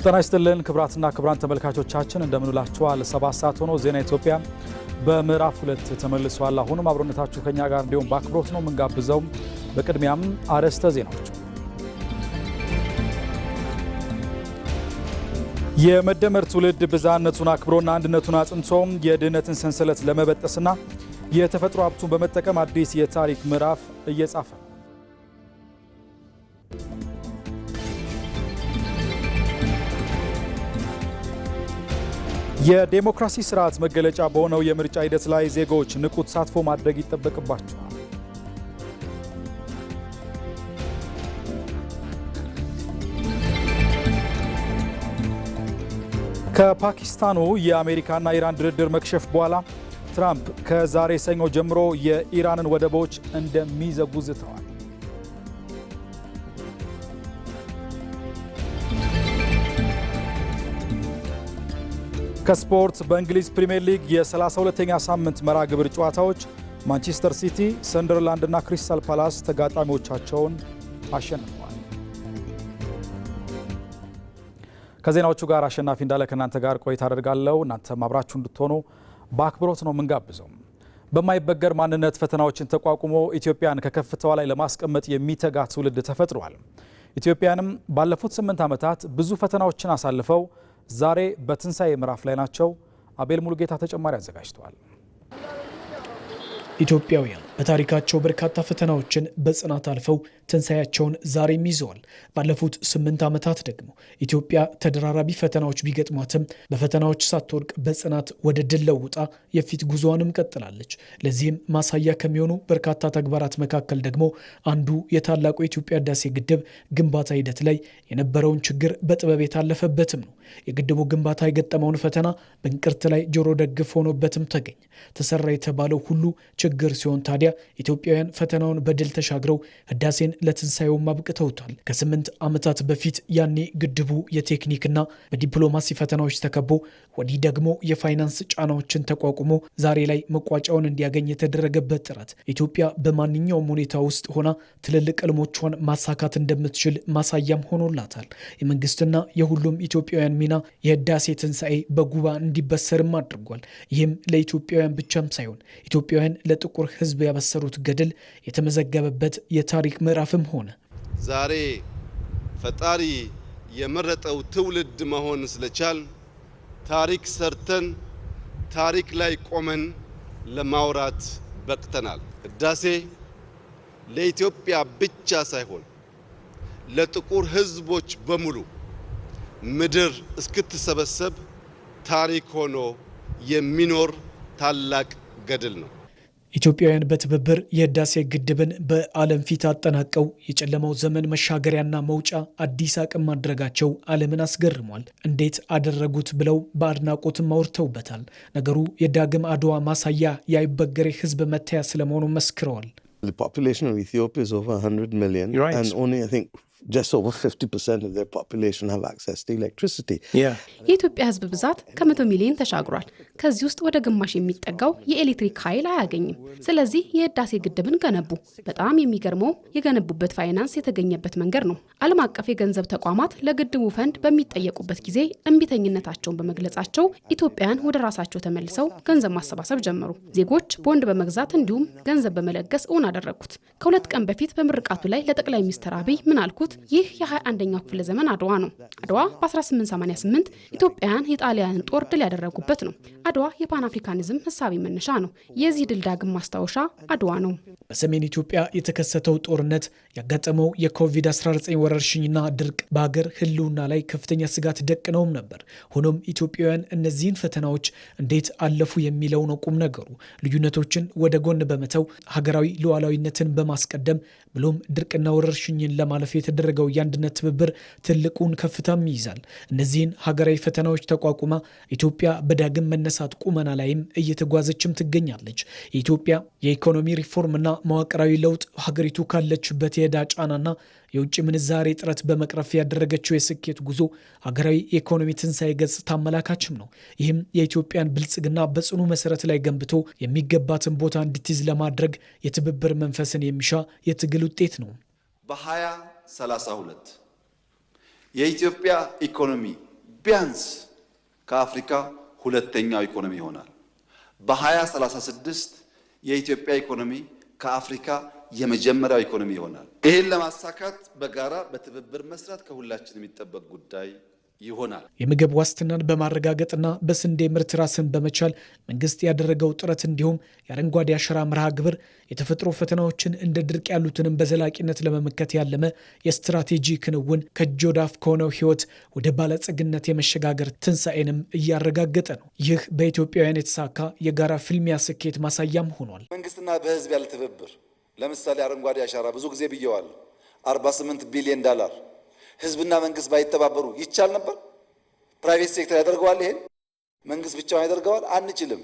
ጤና ይስጥልን ክብራትና ክብራን ተመልካቾቻችን እንደምንላችኋል 7 ሰዓት ሆኖ ዜና ኢትዮጵያ በምዕራፍ 2 ተመልሷል። አሁንም አብሮነታችሁ ከኛ ጋር እንዲሁም በአክብሮት ነው የምንጋብዘው። በቅድሚያም አርዕስተ ዜናዎች። የመደመር ትውልድ ብዝሃነቱን አክብሮና አንድነቱን አጽንቶ የድህነትን ሰንሰለት ለመበጠስና የተፈጥሮ ሀብቱን በመጠቀም አዲስ የታሪክ ምዕራፍ እየጻፈ ነው። የዴሞክራሲ ስርዓት መገለጫ በሆነው የምርጫ ሂደት ላይ ዜጎች ንቁ ተሳትፎ ማድረግ ይጠበቅባቸዋል። ከፓኪስታኑ የአሜሪካና ኢራን ድርድር መክሸፍ በኋላ ትራምፕ ከዛሬ ሰኞ ጀምሮ የኢራንን ወደቦች እንደሚዘጉ ዝተዋል። ከስፖርት በእንግሊዝ ፕሪሚየር ሊግ የ32ኛ ሳምንት መርሃ ግብር ጨዋታዎች ማንቸስተር ሲቲ፣ ሰንደርላንድ እና ክሪስታል ፓላስ ተጋጣሚዎቻቸውን አሸንፈዋል። ከዜናዎቹ ጋር አሸናፊ እንዳለ ከእናንተ ጋር ቆይታ አደርጋለሁ። እናንተም አብራችሁ እንድትሆኑ በአክብሮት ነው የምንጋብዘው። በማይበገር ማንነት ፈተናዎችን ተቋቁሞ ኢትዮጵያን ከከፍታዋ ላይ ለማስቀመጥ የሚተጋ ትውልድ ተፈጥሯል። ኢትዮጵያንም ባለፉት 8 ዓመታት ብዙ ፈተናዎችን አሳልፈው ዛሬ በትንሳኤ ምዕራፍ ላይ ናቸው። አቤል ሙሉጌታ ተጨማሪ አዘጋጅተዋል። ኢትዮጵያውያን በታሪካቸው በርካታ ፈተናዎችን በጽናት አልፈው ትንሳኤያቸውን ዛሬም ይዘዋል። ባለፉት 8 ዓመታት ደግሞ ኢትዮጵያ ተደራራቢ ፈተናዎች ቢገጥሟትም በፈተናዎች ሳትወድቅ በጽናት ወደ ድል ለውጣ የፊት ጉዞዋንም ቀጥላለች። ለዚህም ማሳያ ከሚሆኑ በርካታ ተግባራት መካከል ደግሞ አንዱ የታላቁ የኢትዮጵያ ህዳሴ ግድብ ግንባታ ሂደት ላይ የነበረውን ችግር በጥበብ የታለፈበትም ነው። የግድቡ ግንባታ የገጠመውን ፈተና በእንቅርት ላይ ጆሮ ደግፍ ሆኖበትም ተገኘ። ተሰራ የተባለው ሁሉ ችግር ሲሆን ታዲያ ኢትዮጵያውያን ፈተናውን በድል ተሻግረው ህዳሴን ለትንሳኤው አብቅተውታል። ከ8 ዓመታት በፊት ያኔ ግድቡ የቴክኒክና በዲፕሎማሲ ፈተናዎች ተከቦ ወዲህ ደግሞ የፋይናንስ ጫናዎችን ተቋቁሞ ዛሬ ላይ መቋጫውን እንዲያገኝ የተደረገበት ጥረት ኢትዮጵያ በማንኛውም ሁኔታ ውስጥ ሆና ትልልቅ ህልሞቿን ማሳካት እንደምትችል ማሳያም ሆኖላታል። የመንግስትና የሁሉም ኢትዮጵያውያን ሚና የህዳሴ ትንሳኤ በጉባ እንዲበሰርም አድርጓል። ይህም ለኢትዮጵያውያን ብቻም ሳይሆን ኢትዮጵያውያን ለጥቁር ህዝብ ያበሰሩት ገድል የተመዘገበበት የታሪክ ምዕራፍም ሆነ። ዛሬ ፈጣሪ የመረጠው ትውልድ መሆን ስለቻል ታሪክ ሰርተን ታሪክ ላይ ቆመን ለማውራት በቅተናል። ህዳሴ ለኢትዮጵያ ብቻ ሳይሆን ለጥቁር ህዝቦች በሙሉ ምድር እስክትሰበሰብ ታሪክ ሆኖ የሚኖር ታላቅ ገድል ነው። ኢትዮጵያውያን በትብብር የህዳሴ ግድብን በዓለም ፊት አጠናቀው የጨለማው ዘመን መሻገሪያና መውጫ አዲስ አቅም ማድረጋቸው ዓለምን አስገርሟል። እንዴት አደረጉት ብለው በአድናቆትም አውርተውበታል። ነገሩ የዳግም አድዋ ማሳያ የአይበገሬ ህዝብ መታያ ስለመሆኑ መስክረዋል። The population of Ethiopia is over 100 million, right. And only I think just over 50% of their population have access to electricity. የኢትዮጵያ ህዝብ ብዛት ከ100 ሚሊዮን ተሻግሯል። ከዚህ ውስጥ ወደ ግማሽ የሚጠጋው የኤሌክትሪክ ኃይል አያገኝም። ስለዚህ የህዳሴ ግድብን ገነቡ። በጣም የሚገርመው የገነቡበት ፋይናንስ የተገኘበት መንገድ ነው። ዓለም አቀፍ የገንዘብ ተቋማት ለግድቡ ፈንድ በሚጠየቁበት ጊዜ እምቢተኝነታቸውን በመግለጻቸው ኢትዮጵያን ወደ ራሳቸው ተመልሰው ገንዘብ ማሰባሰብ ጀመሩ። ዜጎች ቦንድ በመግዛት እንዲሁም ገንዘብ በመለገስ እውን አደረጉት። ከ2 ቀን በፊት በምርቃቱ ላይ ለጠቅላይ ሚኒስትር አብይ ምን አልኩት? ይህ የ21ኛው ክፍለ ዘመን አድዋ ነው። አድዋ በ1888 ኢትዮጵያውያን የጣሊያንን ጦር ድል ያደረጉበት ነው። አድዋ የፓን አፍሪካኒዝም ሐሳቢ መነሻ ነው። የዚህ ድል ዳግም ማስታወሻ አድዋ ነው። በሰሜን ኢትዮጵያ የተከሰተው ጦርነት፣ ያጋጠመው የኮቪድ-19 ወረርሽኝና ድርቅ በሀገር ህልውና ላይ ከፍተኛ ስጋት ደቅነውም ነበር። ሆኖም ኢትዮጵያውያን እነዚህን ፈተናዎች እንዴት አለፉ የሚለው ነው ቁም ነገሩ። ልዩነቶችን ወደ ጎን በመተው ሀገራዊ ሉዓላዊነትን በማስቀደም ብሎም ድርቅና ወረርሽኝን ለማለፍ የተደረገው የአንድነት ትብብር ትልቁን ከፍታም ይይዛል። እነዚህን ሀገራዊ ፈተናዎች ተቋቁማ ኢትዮጵያ በዳግም መነሳት ቁመና ላይም እየተጓዘችም ትገኛለች። የኢትዮጵያ የኢኮኖሚ ሪፎርምና መዋቅራዊ ለውጥ ሀገሪቱ ካለችበት የዕዳ ጫናና የውጭ ምንዛሬ ጥረት በመቅረፍ ያደረገችው የስኬት ጉዞ ሀገራዊ የኢኮኖሚ ትንሳኤ ገጽታ አመላካችም ነው። ይህም የኢትዮጵያን ብልጽግና በጽኑ መሰረት ላይ ገንብቶ የሚገባትን ቦታ እንድትይዝ ለማድረግ የትብብር መንፈስን የሚሻ የትግል ውጤት ነው። በ2032 የኢትዮጵያ ኢኮኖሚ ቢያንስ ከአፍሪካ ሁለተኛው ኢኮኖሚ ይሆናል። በ2036 የኢትዮጵያ ኢኮኖሚ ከአፍሪካ የመጀመሪያው ኢኮኖሚ ይሆናል። ይህን ለማሳካት በጋራ በትብብር መስራት ከሁላችን የሚጠበቅ ጉዳይ ይሆናል። የምግብ ዋስትናን በማረጋገጥና በስንዴ ምርት ራስን በመቻል መንግስት ያደረገው ጥረት እንዲሁም የአረንጓዴ አሻራ መርሃ ግብር የተፈጥሮ ፈተናዎችን እንደ ድርቅ ያሉትንም በዘላቂነት ለመመከት ያለመ የስትራቴጂ ክንውን ከእጅ ወደ አፍ ከሆነው ህይወት ወደ ባለጸግነት የመሸጋገር ትንሣኤንም እያረጋገጠ ነው። ይህ በኢትዮጵያውያን የተሳካ የጋራ ፍልሚያ ስኬት ማሳያም ሆኗል። መንግስትና በህዝብ ያለ ትብብር ለምሳሌ አረንጓዴ አሻራ ብዙ ጊዜ ብየዋለሁ። 48 ቢሊዮን ዶላር ህዝብና መንግስት ባይተባበሩ ይቻል ነበር? ፕራይቬት ሴክተር ያደርገዋል? ይሄን መንግስት ብቻውን ያደርገዋል? አንችልም።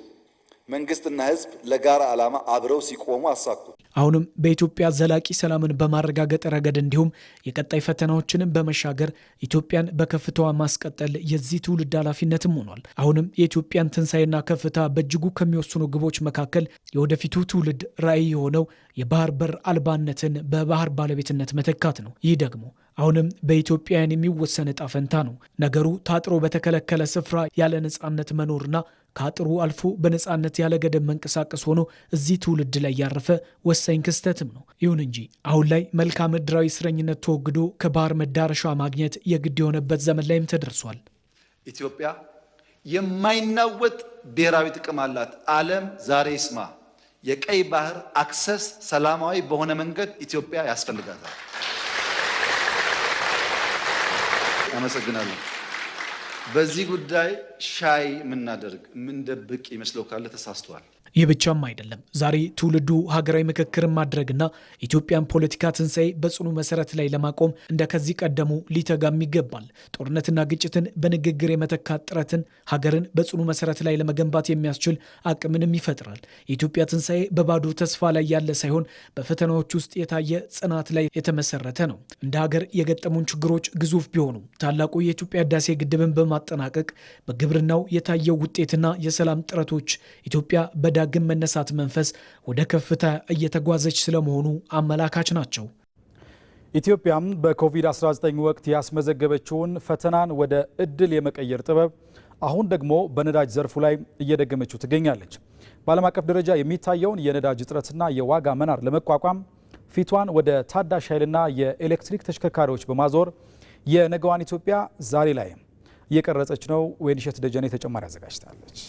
መንግስትና ህዝብ ለጋራ ዓላማ አብረው ሲቆሙ አሳኩት። አሁንም በኢትዮጵያ ዘላቂ ሰላምን በማረጋገጥ ረገድ እንዲሁም የቀጣይ ፈተናዎችንም በመሻገር ኢትዮጵያን በከፍታዋ ማስቀጠል የዚህ ትውልድ ኃላፊነትም ሆኗል። አሁንም የኢትዮጵያን ትንሣኤና ከፍታ በእጅጉ ከሚወስኑ ግቦች መካከል የወደፊቱ ትውልድ ራዕይ የሆነው የባህር በር አልባነትን በባህር ባለቤትነት መተካት ነው። ይህ ደግሞ አሁንም በኢትዮጵያውያን የሚወሰን ዕጣ ፈንታ ነው። ነገሩ ታጥሮ በተከለከለ ስፍራ ያለ ነጻነት መኖርና ከአጥሩ አልፎ በነጻነት ያለ ገደብ መንቀሳቀስ ሆኖ እዚህ ትውልድ ላይ ያረፈ ወሳኝ ክስተትም ነው። ይሁን እንጂ አሁን ላይ መልክዓ ምድራዊ እስረኝነት ተወግዶ ከባህር መዳረሻ ማግኘት የግድ የሆነበት ዘመን ላይም ተደርሷል። ኢትዮጵያ የማይናወጥ ብሔራዊ ጥቅም አላት። ዓለም ዛሬ ይስማ። የቀይ ባህር አክሰስ ሰላማዊ በሆነ መንገድ ኢትዮጵያ ያስፈልጋታል። አመሰግናለሁ። በዚህ ጉዳይ ሻይ የምናደርግ የምንደብቅ ይመስለው ካለ ተሳስተዋል። ይህ ብቻም አይደለም። ዛሬ ትውልዱ ሀገራዊ ምክክርን ማድረግና ኢትዮጵያን ፖለቲካ ትንሣኤ በጽኑ መሰረት ላይ ለማቆም እንደ ከዚህ ቀደሙ ሊተጋም ይገባል። ጦርነትና ግጭትን በንግግር የመተካት ጥረትን ሀገርን በጽኑ መሰረት ላይ ለመገንባት የሚያስችል አቅምንም ይፈጥራል። የኢትዮጵያ ትንሣኤ በባዶ ተስፋ ላይ ያለ ሳይሆን በፈተናዎች ውስጥ የታየ ጽናት ላይ የተመሰረተ ነው። እንደ ሀገር የገጠሙን ችግሮች ግዙፍ ቢሆኑ ታላቁ የኢትዮጵያ ህዳሴ ግድብን በማጠናቀቅ በግብርናው የታየው ውጤትና የሰላም ጥረቶች ኢትዮጵያ ዳግም መነሳት መንፈስ ወደ ከፍታ እየተጓዘች ስለመሆኑ አመላካች ናቸው። ኢትዮጵያም በኮቪድ-19 ወቅት ያስመዘገበችውን ፈተናን ወደ እድል የመቀየር ጥበብ አሁን ደግሞ በነዳጅ ዘርፉ ላይ እየደገመችው ትገኛለች። በዓለም አቀፍ ደረጃ የሚታየውን የነዳጅ እጥረትና የዋጋ መናር ለመቋቋም ፊቷን ወደ ታዳሽ ኃይልና የኤሌክትሪክ ተሽከርካሪዎች በማዞር የነገዋን ኢትዮጵያ ዛሬ ላይ እየቀረጸች ነው። ወይንሸት ደጀኔ ተጨማሪ አዘጋጅታለች።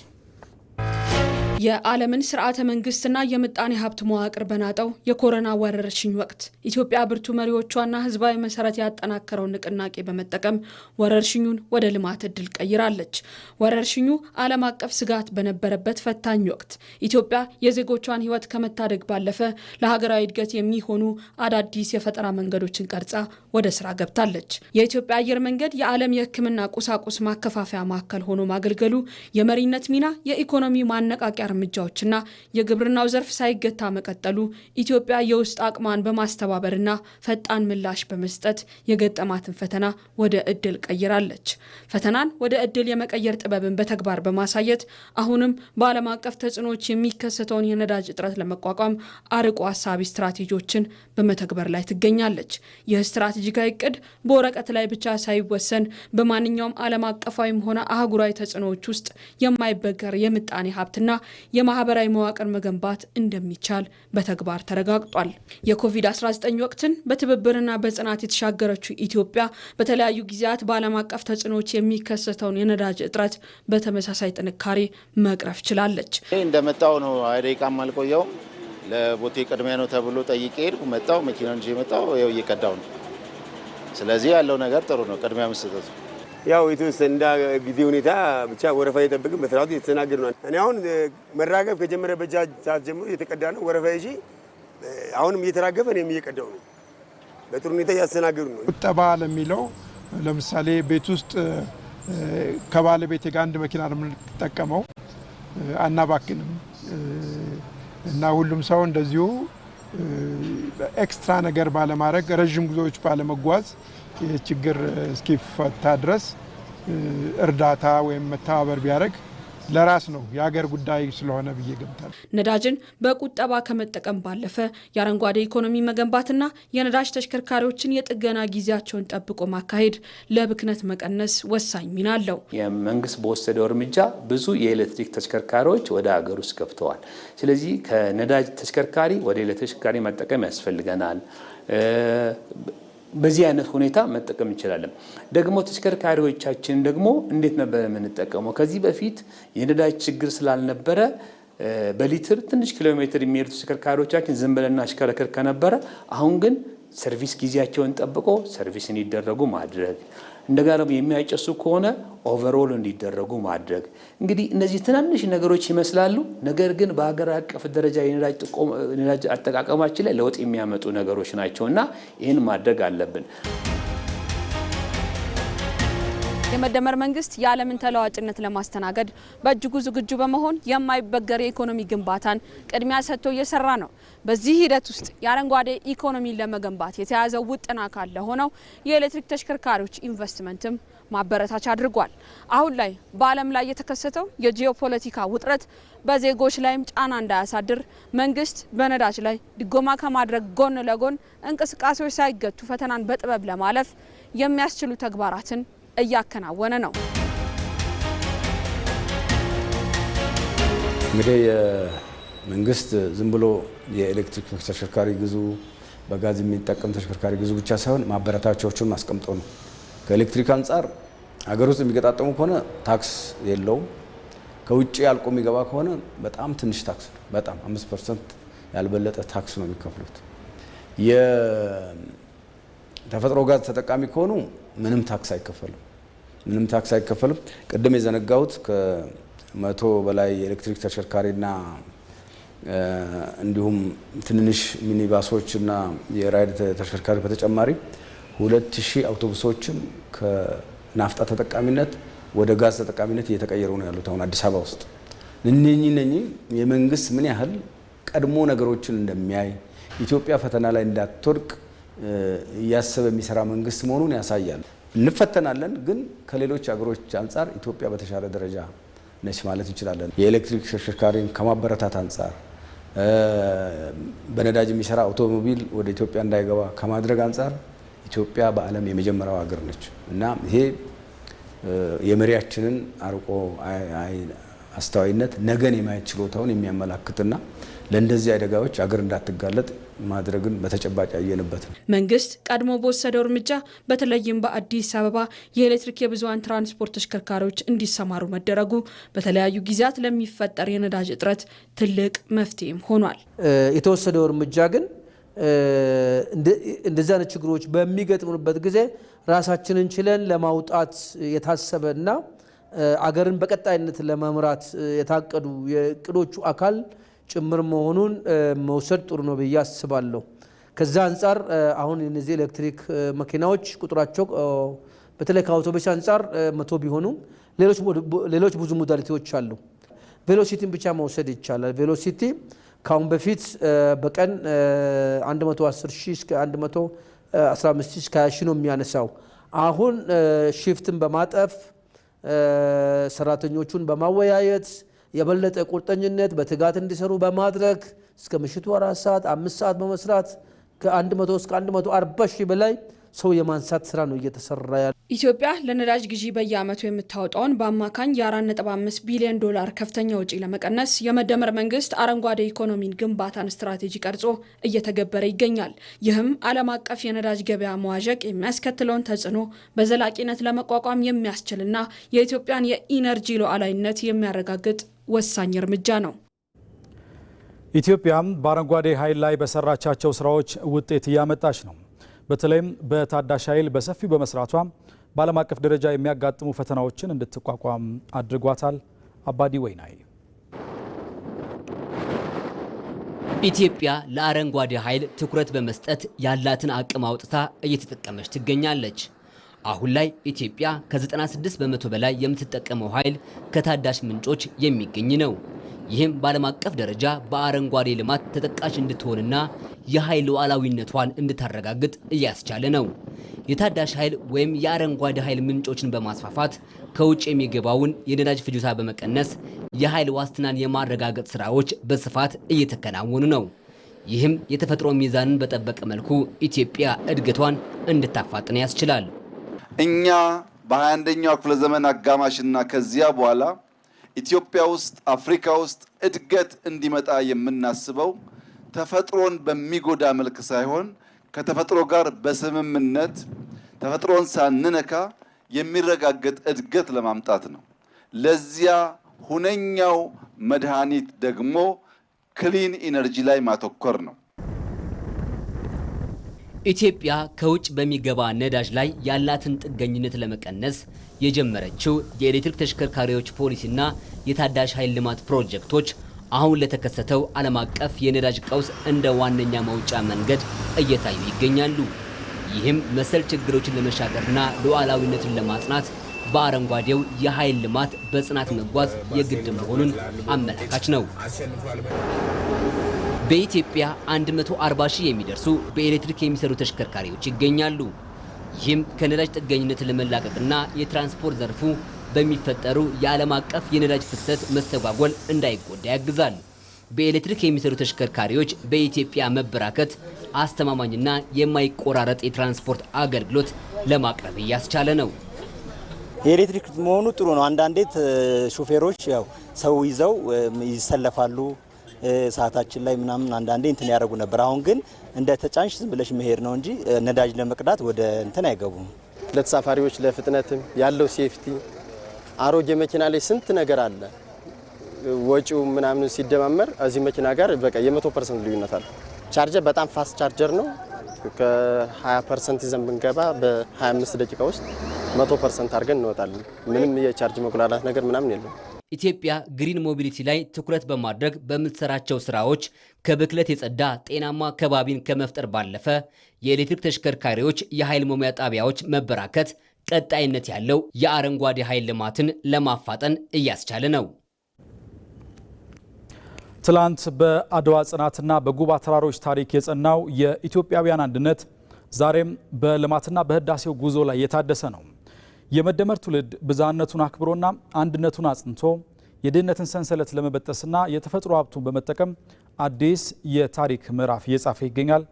የዓለምን ስርዓተ መንግስትና የምጣኔ ሀብት መዋቅር በናጠው የኮሮና ወረርሽኝ ወቅት ኢትዮጵያ ብርቱ መሪዎቿና ህዝባዊ መሰረት ያጠናከረውን ንቅናቄ በመጠቀም ወረርሽኙን ወደ ልማት እድል ቀይራለች። ወረርሽኙ ዓለም አቀፍ ስጋት በነበረበት ፈታኝ ወቅት ኢትዮጵያ የዜጎቿን ህይወት ከመታደግ ባለፈ ለሀገራዊ እድገት የሚሆኑ አዳዲስ የፈጠራ መንገዶችን ቀርጻ ወደ ስራ ገብታለች። የኢትዮጵያ አየር መንገድ የዓለም የሕክምና ቁሳቁስ ማከፋፈያ ማዕከል ሆኖ ማገልገሉ የመሪነት ሚና፣ የኢኮኖሚ ማነቃቂያ እርምጃዎችና የግብርናው ዘርፍ ሳይገታ መቀጠሉ ኢትዮጵያ የውስጥ አቅሟን በማስተባበርና ፈጣን ምላሽ በመስጠት የገጠማትን ፈተና ወደ እድል ቀይራለች። ፈተናን ወደ እድል የመቀየር ጥበብን በተግባር በማሳየት አሁንም በዓለም አቀፍ ተጽዕኖዎች የሚከሰተውን የነዳጅ እጥረት ለመቋቋም አርቆ አሳቢ ስትራቴጂዎችን በመተግበር ላይ ትገኛለች። ይህ ስትራቴጂካዊ እቅድ በወረቀት ላይ ብቻ ሳይወሰን በማንኛውም ዓለም አቀፋዊም ሆነ አህጉራዊ ተጽዕኖዎች ውስጥ የማይበገር የምጣኔ ሀብትና የማህበራዊ መዋቅር መገንባት እንደሚቻል በተግባር ተረጋግጧል። የኮቪድ-19 ወቅትን በትብብርና በጽናት የተሻገረችው ኢትዮጵያ በተለያዩ ጊዜያት በዓለም አቀፍ ተጽዕኖዎች የሚከሰተውን የነዳጅ እጥረት በተመሳሳይ ጥንካሬ መቅረፍ ችላለች። እንደመጣው ነው አይደቂቃም አልቆየው። ለቦቴ ቅድሚያ ነው ተብሎ ጠይቄ ሄድኩ። መጣው መኪናውን ይዤ መጣው። ያው እየቀዳው ነው። ስለዚህ ያለው ነገር ጥሩ ነው። ቅድሚያ መስጠቱ ያው የተወሰነ እንደ ጊዜ ሁኔታ ብቻ ወረፋ እየጠበቅን በስርዓቱ እየተስተናገዱ ነው። እኔ አሁን መራገፍ ከጀመረበት ሰዓት ጀምሮ እየተቀዳ ነው። ወረፋ ይዤ አሁንም እየተራገፈ እኔም እየቀዳው ነው። በጥሩ ሁኔታ እያስተናገዱ ነው። ቁጠባ ለሚለው ለምሳሌ ቤት ውስጥ ከባለቤቴ ጋር አንድ መኪና ነው የምንጠቀመው፣ አናባክንም እና ሁሉም ሰው እንደዚሁ ኤክስትራ ነገር ባለማድረግ ረዥም ጉዞዎች ባለመጓዝ የችግር እስኪፈታ ድረስ እርዳታ ወይም መተባበር ቢያደርግ ለራስ ነው የሀገር ጉዳይ ስለሆነ ብዬ ገምታለሁ። ነዳጅን በቁጠባ ከመጠቀም ባለፈ የአረንጓዴ ኢኮኖሚ መገንባትና የነዳጅ ተሽከርካሪዎችን የጥገና ጊዜያቸውን ጠብቆ ማካሄድ ለብክነት መቀነስ ወሳኝ ሚና አለው። የመንግስት በወሰደው እርምጃ ብዙ የኤሌክትሪክ ተሽከርካሪዎች ወደ ሀገር ውስጥ ገብተዋል። ስለዚህ ከነዳጅ ተሽከርካሪ ወደ ኤሌክትሪክ ተሽከርካሪ መጠቀም ያስፈልገናል። በዚህ አይነት ሁኔታ መጠቀም እንችላለን። ደግሞ ተሽከርካሪዎቻችን ደግሞ እንዴት ነበር የምንጠቀመው? ከዚህ በፊት የነዳጅ ችግር ስላልነበረ በሊትር ትንሽ ኪሎ ሜትር የሚሄዱ ተሽከርካሪዎቻችን ዝም ብለን እናሽከረክር ከነበረ፣ አሁን ግን ሰርቪስ ጊዜያቸውን ጠብቆ ሰርቪስ እንዲደረጉ ማድረግ፣ እንደገና ደግሞ የሚያጨሱ ከሆነ ኦቨርኦል እንዲደረጉ ማድረግ። እንግዲህ እነዚህ ትናንሽ ነገሮች ይመስላሉ፣ ነገር ግን በሀገር አቀፍ ደረጃ የነዳጅ አጠቃቀማችን ላይ ለውጥ የሚያመጡ ነገሮች ናቸው እና ይህን ማድረግ አለብን። የመደመር መንግስት የዓለምን ተለዋዋጭነት ለማስተናገድ በእጅጉ ዝግጁ በመሆን የማይበገር የኢኮኖሚ ግንባታን ቅድሚያ ሰጥቶ እየሰራ ነው። በዚህ ሂደት ውስጥ የአረንጓዴ ኢኮኖሚን ለመገንባት የተያዘው ውጥን አካል ለሆነው የኤሌክትሪክ ተሽከርካሪዎች ኢንቨስትመንትም ማበረታቻ አድርጓል። አሁን ላይ በዓለም ላይ የተከሰተው የጂኦፖለቲካ ውጥረት በዜጎች ላይም ጫና እንዳያሳድር መንግስት በነዳጅ ላይ ድጎማ ከማድረግ ጎን ለጎን እንቅስቃሴዎች ሳይገቱ ፈተናን በጥበብ ለማለፍ የሚያስችሉ ተግባራትን እያከናወነ ነው። እንግዲህ መንግስት ዝም ብሎ የኤሌክትሪክ ተሽከርካሪ ግዙ፣ በጋዝ የሚጠቀም ተሽከርካሪ ግዙ ብቻ ሳይሆን ማበረታቻዎቹን ማስቀምጦ ነው። ከኤሌክትሪክ አንጻር ሀገር ውስጥ የሚገጣጠሙ ከሆነ ታክስ የለውም። ከውጭ ያልቆ የሚገባ ከሆነ በጣም ትንሽ ታክስ ነው። በጣም 5% ያልበለጠ ታክስ ነው የሚከፍሉት። የተፈጥሮ ጋዝ ተጠቃሚ ከሆኑ ምንም ታክስ አይከፈልም። ቅድም የዘነጋሁት ከ100 በላይ የኤሌክትሪክ ተሽከርካሪና እንዲሁም ትንንሽ ሚኒባሶች እና የራይድ ተሽከርካሪ በተጨማሪ 2000 አውቶቡሶችም ከናፍጣ ተጠቃሚነት ወደ ጋዝ ተጠቃሚነት እየተቀየሩ ነው ያሉት አሁን አዲስ አበባ ውስጥ። እነኚህ የመንግስት ምን ያህል ቀድሞ ነገሮችን እንደሚያይ ኢትዮጵያ ፈተና ላይ እንዳትወድቅ እያሰበ የሚሰራ መንግስት መሆኑን ያሳያል። እንፈተናለን፣ ግን ከሌሎች ሀገሮች አንጻር ኢትዮጵያ በተሻለ ደረጃ ነች ማለት እንችላለን። የኤሌክትሪክ ተሽከርካሪን ከማበረታት አንጻር፣ በነዳጅ የሚሰራ አውቶሞቢል ወደ ኢትዮጵያ እንዳይገባ ከማድረግ አንጻር ኢትዮጵያ በዓለም የመጀመሪያው ሀገር ነች እና ይሄ የመሪያችንን አርቆ አስተዋይነት ነገን የማየት ችሎታውን የሚያመላክትና ለእንደዚህ አደጋዎች አገር እንዳትጋለጥ ማድረግን በተጨባጭ ያየንበት ነው። መንግስት ቀድሞ በወሰደው እርምጃ በተለይም በአዲስ አበባ የኤሌክትሪክ የብዙኃን ትራንስፖርት ተሽከርካሪዎች እንዲሰማሩ መደረጉ በተለያዩ ጊዜያት ለሚፈጠር የነዳጅ እጥረት ትልቅ መፍትሄም ሆኗል። የተወሰደው እርምጃ ግን እንደዚህ አይነት ችግሮች በሚገጥሙበት ጊዜ ራሳችንን ችለን ለማውጣት የታሰበና አገርን በቀጣይነት ለመምራት የታቀዱ የእቅዶቹ አካል ጭምር መሆኑን መውሰድ ጥሩ ነው ብዬ አስባለሁ። ከዛ አንጻር አሁን እነዚህ ኤሌክትሪክ መኪናዎች ቁጥራቸው በተለይ ከአውቶቡስ አንጻር 100 ቢሆኑም ሌሎች ብዙ ሞዳሊቲዎች አሉ። ቬሎሲቲን ብቻ መውሰድ ይቻላል። ቬሎሲቲ ካሁን በፊት በቀን 110 ሺህ እስከ 115 ሺህ እስከ 20 ሺህ ነው የሚያነሳው። አሁን ሺፍትን በማጠፍ ሰራተኞቹን በማወያየት የበለጠ ቁርጠኝነት በትጋት እንዲሰሩ በማድረግ እስከ ምሽቱ 4 ሰዓት 5 ሰዓት በመስራት ከ100 እስከ 140 ሺህ በላይ ሰው የማንሳት ስራ ነው እየተሰራ ያለው። ኢትዮጵያ ለነዳጅ ግዢ በየዓመቱ የምታወጣውን በአማካኝ የ4.5 ቢሊዮን ዶላር ከፍተኛ ወጪ ለመቀነስ የመደመር መንግስት አረንጓዴ ኢኮኖሚን ግንባታን ስትራቴጂ ቀርጾ እየተገበረ ይገኛል። ይህም ዓለም አቀፍ የነዳጅ ገበያ መዋዠቅ የሚያስከትለውን ተጽዕኖ በዘላቂነት ለመቋቋም የሚያስችልና የኢትዮጵያን የኢነርጂ ሉዓላዊነት የሚያረጋግጥ ወሳኝ እርምጃ ነው። ኢትዮጵያም በአረንጓዴ ኃይል ላይ በሰራቻቸው ስራዎች ውጤት እያመጣች ነው። በተለይም በታዳሽ ኃይል በሰፊው በመስራቷ በዓለም አቀፍ ደረጃ የሚያጋጥሙ ፈተናዎችን እንድትቋቋም አድርጓታል። አባዲ ወይናይ ኢትዮጵያ ለአረንጓዴ ኃይል ትኩረት በመስጠት ያላትን አቅም አውጥታ እየተጠቀመች ትገኛለች። አሁን ላይ ኢትዮጵያ ከ96 በመቶ በላይ የምትጠቀመው ኃይል ከታዳሽ ምንጮች የሚገኝ ነው። ይህም በዓለም አቀፍ ደረጃ በአረንጓዴ ልማት ተጠቃሽ እንድትሆንና የኃይል ሉዓላዊነቷን እንድታረጋግጥ እያስቻለ ነው። የታዳሽ ኃይል ወይም የአረንጓዴ ኃይል ምንጮችን በማስፋፋት ከውጭ የሚገባውን የነዳጅ ፍጆታ በመቀነስ የኃይል ዋስትናን የማረጋገጥ ስራዎች በስፋት እየተከናወኑ ነው። ይህም የተፈጥሮ ሚዛንን በጠበቀ መልኩ ኢትዮጵያ እድገቷን እንድታፋጥን ያስችላል። እኛ በ21ኛው ክፍለ ዘመን አጋማሽና ከዚያ በኋላ ኢትዮጵያ ውስጥ አፍሪካ ውስጥ እድገት እንዲመጣ የምናስበው ተፈጥሮን በሚጎዳ መልክ ሳይሆን ከተፈጥሮ ጋር በስምምነት ተፈጥሮን ሳንነካ የሚረጋገጥ እድገት ለማምጣት ነው። ለዚያ ሁነኛው መድኃኒት ደግሞ ክሊን ኢነርጂ ላይ ማተኮር ነው። ኢትዮጵያ ከውጭ በሚገባ ነዳጅ ላይ ያላትን ጥገኝነት ለመቀነስ የጀመረችው የኤሌክትሪክ ተሽከርካሪዎች ፖሊሲና የታዳሽ ኃይል ልማት ፕሮጀክቶች አሁን ለተከሰተው ዓለም አቀፍ የነዳጅ ቀውስ እንደ ዋነኛ መውጫ መንገድ እየታዩ ይገኛሉ። ይህም መሰል ችግሮችን ለመሻገርና ሉዓላዊነትን ለማጽናት በአረንጓዴው የኃይል ልማት በጽናት መጓዝ የግድ መሆኑን አመላካች ነው። በኢትዮጵያ 140 ሺህ የሚደርሱ በኤሌክትሪክ የሚሰሩ ተሽከርካሪዎች ይገኛሉ። ይህም ከነዳጅ ጥገኝነት ለመላቀቅና የትራንስፖርት ዘርፉ በሚፈጠሩ የዓለም አቀፍ የነዳጅ ፍሰት መስተጓጎል እንዳይጎዳ ያግዛል። በኤሌክትሪክ የሚሰሩ ተሽከርካሪዎች በኢትዮጵያ መበራከት አስተማማኝና የማይቆራረጥ የትራንስፖርት አገልግሎት ለማቅረብ እያስቻለ ነው። የኤሌክትሪክ መሆኑ ጥሩ ነው። አንዳንዴ ሹፌሮች ያው ሰው ይዘው ይሰለፋሉ ሰዓታችን ላይ ምናምን አንዳንዴ እንትን ያደርጉ ነበር። አሁን ግን እንደ ተጫንሽ ዝም ብለሽ መሄድ ነው እንጂ ነዳጅ ለመቅዳት ወደ እንትን አይገቡም። ለተሳፋሪዎች ለፍጥነትም ያለው ሴፍቲ አሮጌ መኪና ላይ ስንት ነገር አለ። ወጪው ምናምን ሲደማመር እዚህ መኪና ጋር በቃ የ100% ልዩነት አለ። ቻርጀር በጣም ፋስት ቻርጀር ነው። ከ20% ይዘን ብንገባ በ25 ደቂቃ ውስጥ 100% አድርገን እንወጣለን። ምንም የቻርጅ መጉላላት ነገር ምናምን የለም። ኢትዮጵያ ግሪን ሞቢሊቲ ላይ ትኩረት በማድረግ በምትሰራቸው ስራዎች ከብክለት የጸዳ ጤናማ ከባቢን ከመፍጠር ባለፈ የኤሌክትሪክ ተሽከርካሪዎች የኃይል መሙያ ጣቢያዎች መበራከት ቀጣይነት ያለው የአረንጓዴ ኃይል ልማትን ለማፋጠን እያስቻለ ነው። ትላንት በአድዋ ጽናትና በጉባ ተራሮች ታሪክ የጸናው የኢትዮጵያውያን አንድነት ዛሬም በልማትና በህዳሴው ጉዞ ላይ የታደሰ ነው። የመደመር ትውልድ ብዝሃነቱን አክብሮና አንድነቱን አጽንቶ የድህነትን ሰንሰለት ለመበጠስና የተፈጥሮ ሀብቱን በመጠቀም አዲስ የታሪክ ምዕራፍ እየጻፈ ይገኛል።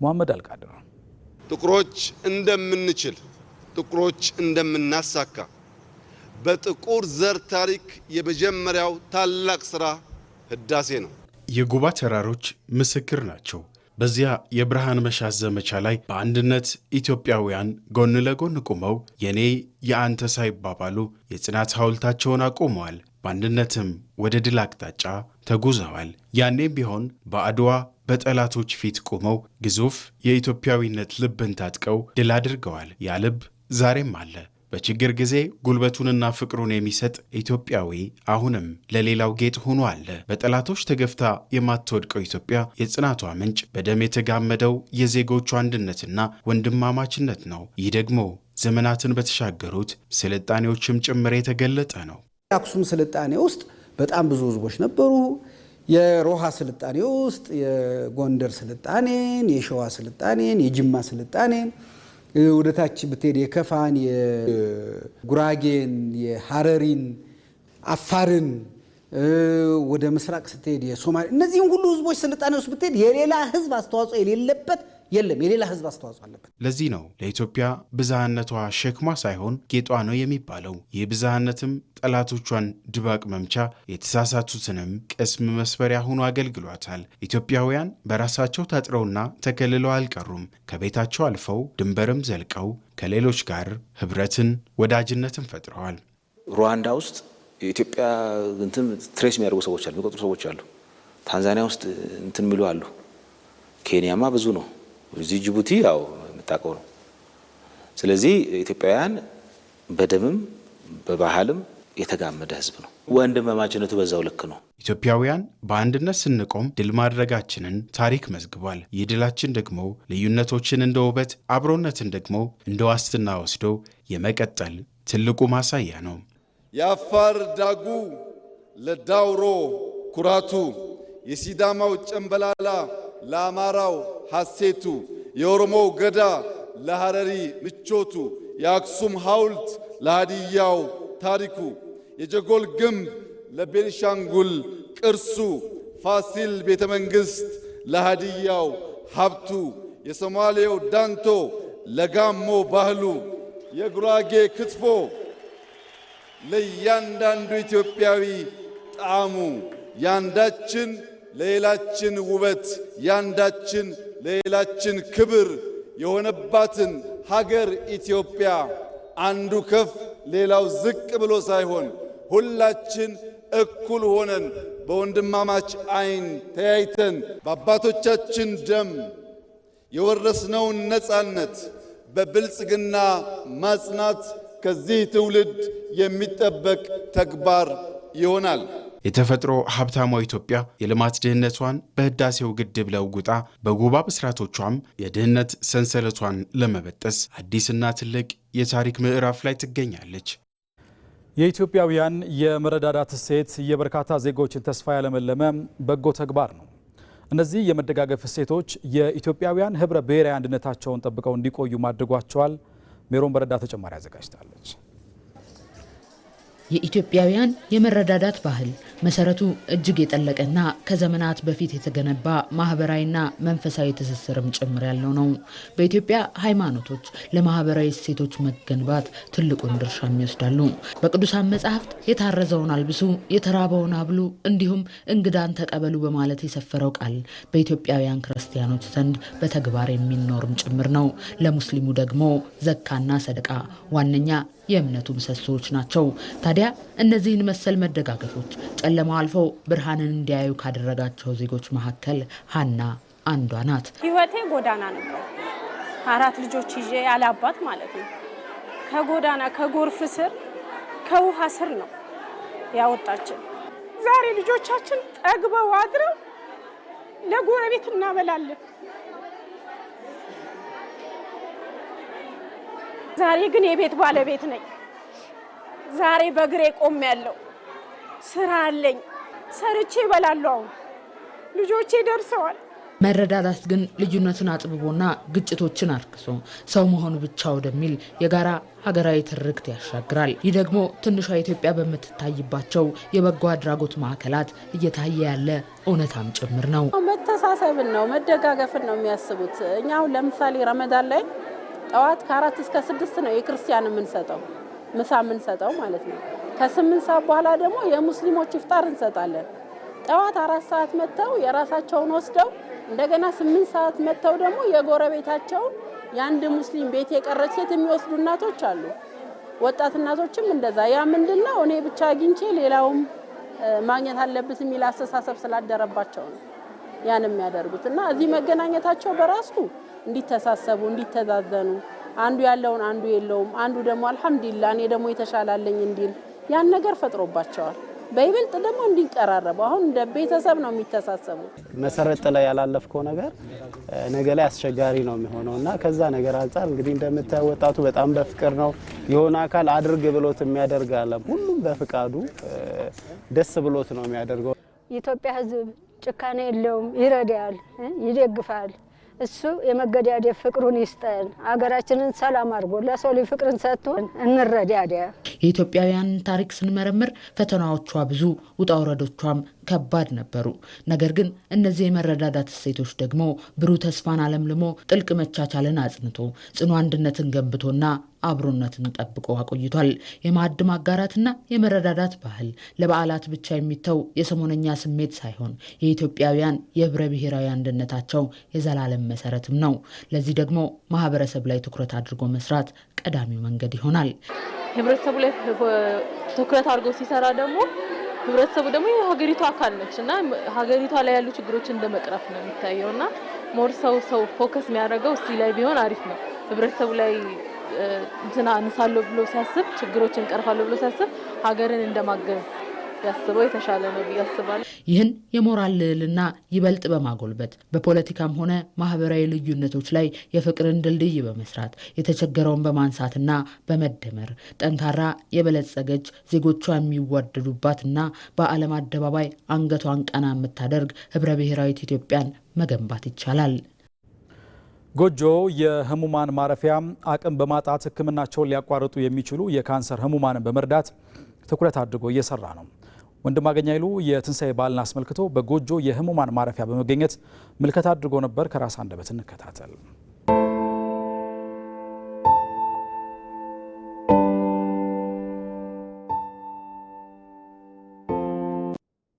መሐመድ አልቃድር ጥቁሮች እንደምንችል፣ ጥቁሮች እንደምናሳካ በጥቁር ዘር ታሪክ የመጀመሪያው ታላቅ ስራ ህዳሴ ነው። የጉባ ተራሮች ምስክር ናቸው። በዚያ የብርሃን መሻት ዘመቻ ላይ በአንድነት ኢትዮጵያውያን ጎን ለጎን ቆመው የኔ የአንተ ሳይባባሉ የጽናት ሐውልታቸውን አቆመዋል። በአንድነትም ወደ ድል አቅጣጫ ተጉዘዋል። ያኔም ቢሆን በአድዋ በጠላቶች ፊት ቆመው ግዙፍ የኢትዮጵያዊነት ልብን ታጥቀው ድል አድርገዋል። ያ ልብ ዛሬም አለ። በችግር ጊዜ ጉልበቱንና ፍቅሩን የሚሰጥ ኢትዮጵያዊ አሁንም ለሌላው ጌጥ ሆኖ አለ። በጠላቶች ተገፍታ የማትወድቀው ኢትዮጵያ የጽናቷ ምንጭ በደም የተጋመደው የዜጎቹ አንድነትና ወንድማማችነት ነው። ይህ ደግሞ ዘመናትን በተሻገሩት ስልጣኔዎችም ጭምር የተገለጠ ነው። የአክሱም ስልጣኔ ውስጥ በጣም ብዙ ህዝቦች ነበሩ። የሮሃ ስልጣኔ ውስጥ የጎንደር ስልጣኔን፣ የሸዋ ስልጣኔን፣ የጅማ ስልጣኔን ወደ ታች ብትሄድ የከፋን፣ የጉራጌን፣ የሐረሪን፣ አፋርን ወደ ምስራቅ ስትሄድ የሶማሌ እነዚህን ሁሉ ህዝቦች ስልጣኔ ውስጥ ብትሄድ የሌላ ህዝብ አስተዋጽኦ የሌለበት የለም። የሌላ ህዝብ አስተዋጽኦ አለበት። ለዚህ ነው ለኢትዮጵያ ብዝሃነቷ ሸክሟ ሳይሆን ጌጧ ነው የሚባለው። ይህ ብዝሃነትም ጠላቶቿን ድባቅ መምቻ፣ የተሳሳቱትንም ቅስም መስበሪያ ሆኖ አገልግሏታል። ኢትዮጵያውያን በራሳቸው ታጥረውና ተከልለው አልቀሩም። ከቤታቸው አልፈው ድንበርም ዘልቀው ከሌሎች ጋር ህብረትን፣ ወዳጅነትን ፈጥረዋል። ሩዋንዳ ውስጥ የኢትዮጵያ እንትን ትሬስ የሚያደርጉ ሰዎች አሉ፣ የሚቆጥሩ ሰዎች አሉ። ታንዛኒያ ውስጥ እንትን የሚሉ አሉ። ኬንያማ ብዙ ነው። እዚህ ጅቡቲ ያው የምታውቀው ነው። ስለዚህ ኢትዮጵያውያን በደምም በባህልም የተጋመደ ህዝብ ነው። ወንድማማችነቱ በዛው ልክ ነው። ኢትዮጵያውያን በአንድነት ስንቆም ድል ማድረጋችንን ታሪክ መዝግቧል። ይህ ድላችን ደግሞ ልዩነቶችን እንደ ውበት፣ አብሮነትን ደግሞ እንደ ዋስትና ወስዶ የመቀጠል ትልቁ ማሳያ ነው። የአፋር ዳጉ ለዳውሮ ኩራቱ፣ የሲዳማው ጨምበላላ ለአማራው ሐሴቱ፣ የኦሮሞው ገዳ ለሐረሪ ምቾቱ፣ የአክሱም ሐውልት ለሃዲያው ታሪኩ፣ የጀጎል ግንብ ለቤንሻንጉል ቅርሱ፣ ፋሲል ቤተ መንግሥት ለሃዲያው ሀብቱ፣ የሶማሌው ዳንቶ ለጋሞ ባህሉ፣ የጉራጌ ክትፎ ለእያንዳንዱ ኢትዮጵያዊ ጣዕሙ፣ ያንዳችን ለሌላችን ውበት፣ ያንዳችን ለሌላችን ክብር የሆነባትን ሀገር ኢትዮጵያ አንዱ ከፍ ሌላው ዝቅ ብሎ ሳይሆን ሁላችን እኩል ሆነን በወንድማማች አይን ተያይተን በአባቶቻችን ደም የወረስነውን ነፃነት በብልጽግና ማጽናት ከዚህ ትውልድ የሚጠበቅ ተግባር ይሆናል። የተፈጥሮ ሀብታሟ ኢትዮጵያ የልማት ድህነቷን በህዳሴው ግድብ ለውጣ በጉባ ብስራቶቿም የድህነት ሰንሰለቷን ለመበጠስ አዲስና ትልቅ የታሪክ ምዕራፍ ላይ ትገኛለች። የኢትዮጵያውያን የመረዳዳት እሴት የበርካታ ዜጎችን ተስፋ ያለመለመ በጎ ተግባር ነው። እነዚህ የመደጋገፍ እሴቶች የኢትዮጵያውያን ህብረ ብሔራዊ አንድነታቸውን ጠብቀው እንዲቆዩ ማድረጓቸዋል። ሜሮን በረዳ ተጨማሪ አዘጋጅታለች። የኢትዮጵያውያን የመረዳዳት ባህል መሰረቱ እጅግ የጠለቀና ከዘመናት በፊት የተገነባ ማህበራዊና መንፈሳዊ ትስስርም ጭምር ያለው ነው። በኢትዮጵያ ሃይማኖቶች ለማህበራዊ እሴቶች መገንባት ትልቁን ድርሻ ይወስዳሉ። በቅዱሳን መጻሕፍት የታረዘውን አልብሱ፣ የተራበውን አብሉ፣ እንዲሁም እንግዳን ተቀበሉ በማለት የሰፈረው ቃል በኢትዮጵያውያን ክርስቲያኖች ዘንድ በተግባር የሚኖርም ጭምር ነው። ለሙስሊሙ ደግሞ ዘካና ሰደቃ ዋነኛ የእምነቱ ምሰሶዎች ናቸው። ታዲያ እነዚህን መሰል መደጋገፎች ጨለማው አልፎ ብርሃንን እንዲያዩ ካደረጋቸው ዜጎች መካከል ሀና አንዷ ናት። ህይወቴ ጎዳና ነበር። 4 ልጆች ይዤ ያለ አባት ማለት ነው። ከጎዳና ከጎርፍ ስር ከውሃ ስር ነው ያወጣችን። ዛሬ ልጆቻችን ጠግበው አድረው ለጎረቤት እናበላለን። ዛሬ ግን የቤት ባለቤት ነኝ። ዛሬ በእግሬ ቆሜያለሁ። ስራ አለኝ። ሰርቼ እበላለሁ። ልጆቼ ደርሰዋል። መረዳዳት ግን ልዩነትን አጥብቦና ግጭቶችን አርክሶ ሰው መሆኑ ብቻ ወደሚል የጋራ ሀገራዊ ትርክት ያሻግራል። ይህ ደግሞ ትንሿ ኢትዮጵያ በምትታይባቸው የበጎ አድራጎት ማዕከላት እየታየ ያለ እውነታም ጭምር ነው። መተሳሰብን ነው፣ መደጋገፍን ነው የሚያስቡት። እኛ አሁን ለምሳሌ ረመዳን ላይ ጠዋት ከ4 እስከ 6 ነው የክርስቲያን የምንሰጠው ምሳ የምንሰጠው ማለት ነው። ከ8 ሰዓት በኋላ ደግሞ የሙስሊሞች ኢፍጣር እንሰጣለን። ጠዋት 4 ሰዓት መተው የራሳቸውን ወስደው እንደገና 8 ሰዓት መተው ደግሞ የጎረቤታቸውን የአንድ ሙስሊም ቤት የቀረች ሴት የሚወስዱ እናቶች አሉ። ወጣት እናቶችም እንደዛ። ያ ምንድነው እኔ ብቻ አግኝቼ ሌላውም ማግኘት አለበት የሚል አስተሳሰብ ስላደረባቸው ነው ያን የሚያደርጉት። እና እዚህ መገናኘታቸው በራሱ እንዲተሳሰቡ እንዲተዛዘኑ፣ አንዱ ያለውን አንዱ የለውም፣ አንዱ ደግሞ አልহামዱሊላህ እኔ ደግሞ የተሻላለኝ እንዲል ያን ነገር ፈጥሮባቸዋል። በይበልጥ ደግሞ እንዲቀራረቡ አሁን እንደ ቤተሰብ ነው የሚተሳሰቡት። መሰረት ላይ ያላለፍከው ነገር ነገ ላይ አስቸጋሪ ነው የሚሆነውና ከዛ ነገር አንፃር እንግዲህ እንደምታየው ወጣቱ በጣም በፍቅር ነው። የሆነ አካል አድርግ ብሎት የሚያደርግ አለ። ሁሉም በፍቃዱ ደስ ብሎት ነው የሚያደርገው። የኢትዮጵያ ሕዝብ ጭካኔ የለውም፣ ይረዳል፣ ይደግፋል። እሱ የመገዳደፍ ፍቅሩን ይስጠን። አገራችንን ሰላም አድርጎ ለሰው ልጅ ፍቅርን ሰጥቶን እንረዳዳ። የኢትዮጵያውያን ታሪክ ስንመረምር ፈተናዎቿ ብዙ፣ ውጣ ውረዶቿም ከባድ ነበሩ። ነገር ግን እነዚህ የመረዳዳት እሴቶች ደግሞ ብሩህ ተስፋን አለምልሞ ጥልቅ መቻቻልን አጽንቶ ጽኑ አንድነትን ገንብቶና አብሮነትን ጠብቆ አቆይቷል። የማዕድ ማጋራትና የመረዳዳት ባህል ለበዓላት ብቻ የሚተው የሰሞነኛ ስሜት ሳይሆን የኢትዮጵያውያን የህብረ ብሔራዊ አንድነታቸው የዘላለም መሰረትም ነው። ለዚህ ደግሞ ማህበረሰብ ላይ ትኩረት አድርጎ መስራት ቀዳሚው መንገድ ይሆናል። ህብረተሰቡ ላይ ትኩረት አድርጎ ሲሰራ ደግሞ ህብረተሰቡ ደግሞ የሀገሪቱ አካል ነች እና ሀገሪቷ ላይ ያሉ ችግሮችን እንደመቅረፍ ነው የሚታየውና ሞር ሰው ፎከስ የሚያደርገው እዚህ ላይ ቢሆን አሪፍ ነው። ህብረተሰቡ ላይ እንትና አንሳለሁ ብሎ ሲያስብ ችግሮችን ቀርፋለሁ ብሎ ሲያስብ ሀገርን እንደማገዝ ያስበው የተሻለ ነው ብዬ አስባለሁ። ይህን የሞራል ልዕልና ይበልጥ በማጎልበት በፖለቲካም ሆነ ማህበራዊ ልዩነቶች ላይ የፍቅርን ድልድይ በመስራት የተቸገረውን በማንሳትና በመደመር ጠንካራ የበለጸገች ዜጎቿ የሚዋደዱባትና በዓለም አደባባይ አንገቷን ቀና የምታደርግ ህብረ ብሔራዊት ኢትዮጵያን መገንባት ይቻላል። ጎጆ የህሙማን ማረፊያ አቅም በማጣት ሕክምናቸውን ሊያቋርጡ የሚችሉ የካንሰር ህሙማንን በመርዳት ትኩረት አድርጎ እየሰራ ነው። ወንድማገኝ ኃይሉ የትንሣኤ በዓልን አስመልክቶ በጎጆ የህሙማን ማረፊያ በመገኘት ምልከታ አድርጎ ነበር። ከራስ አንደበት እንከታተል።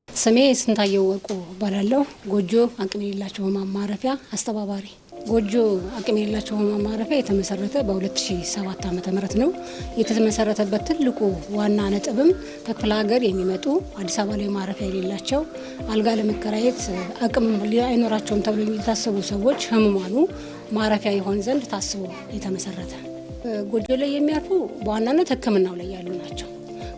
ስሜ ስንታየው ወርቁ እባላለሁ። ጎጆ አቅም የሌላቸው ህሙማን ማረፊያ አስተባባሪ። ጎጆ አቅም የሌላቸው ህሙማን ማረፊያ የተመሰረተ በ2007 ዓ.ም ነው። የተመሰረተበት ትልቁ ዋና ነጥብም ከክፍለ ሀገር የሚመጡ አዲስ አበባ ላይ ማረፊያ የሌላቸው አልጋ ለመከራየት አቅም አይኖራቸውም ተብሎ የሚታሰቡ ሰዎች ህሙማኑ ማረፊያ ይሆን ዘንድ ታስቦ የተመሰረተ። ጎጆ ላይ የሚያርፉ በዋናነት ህክምናው ላይ ያሉ ናቸው።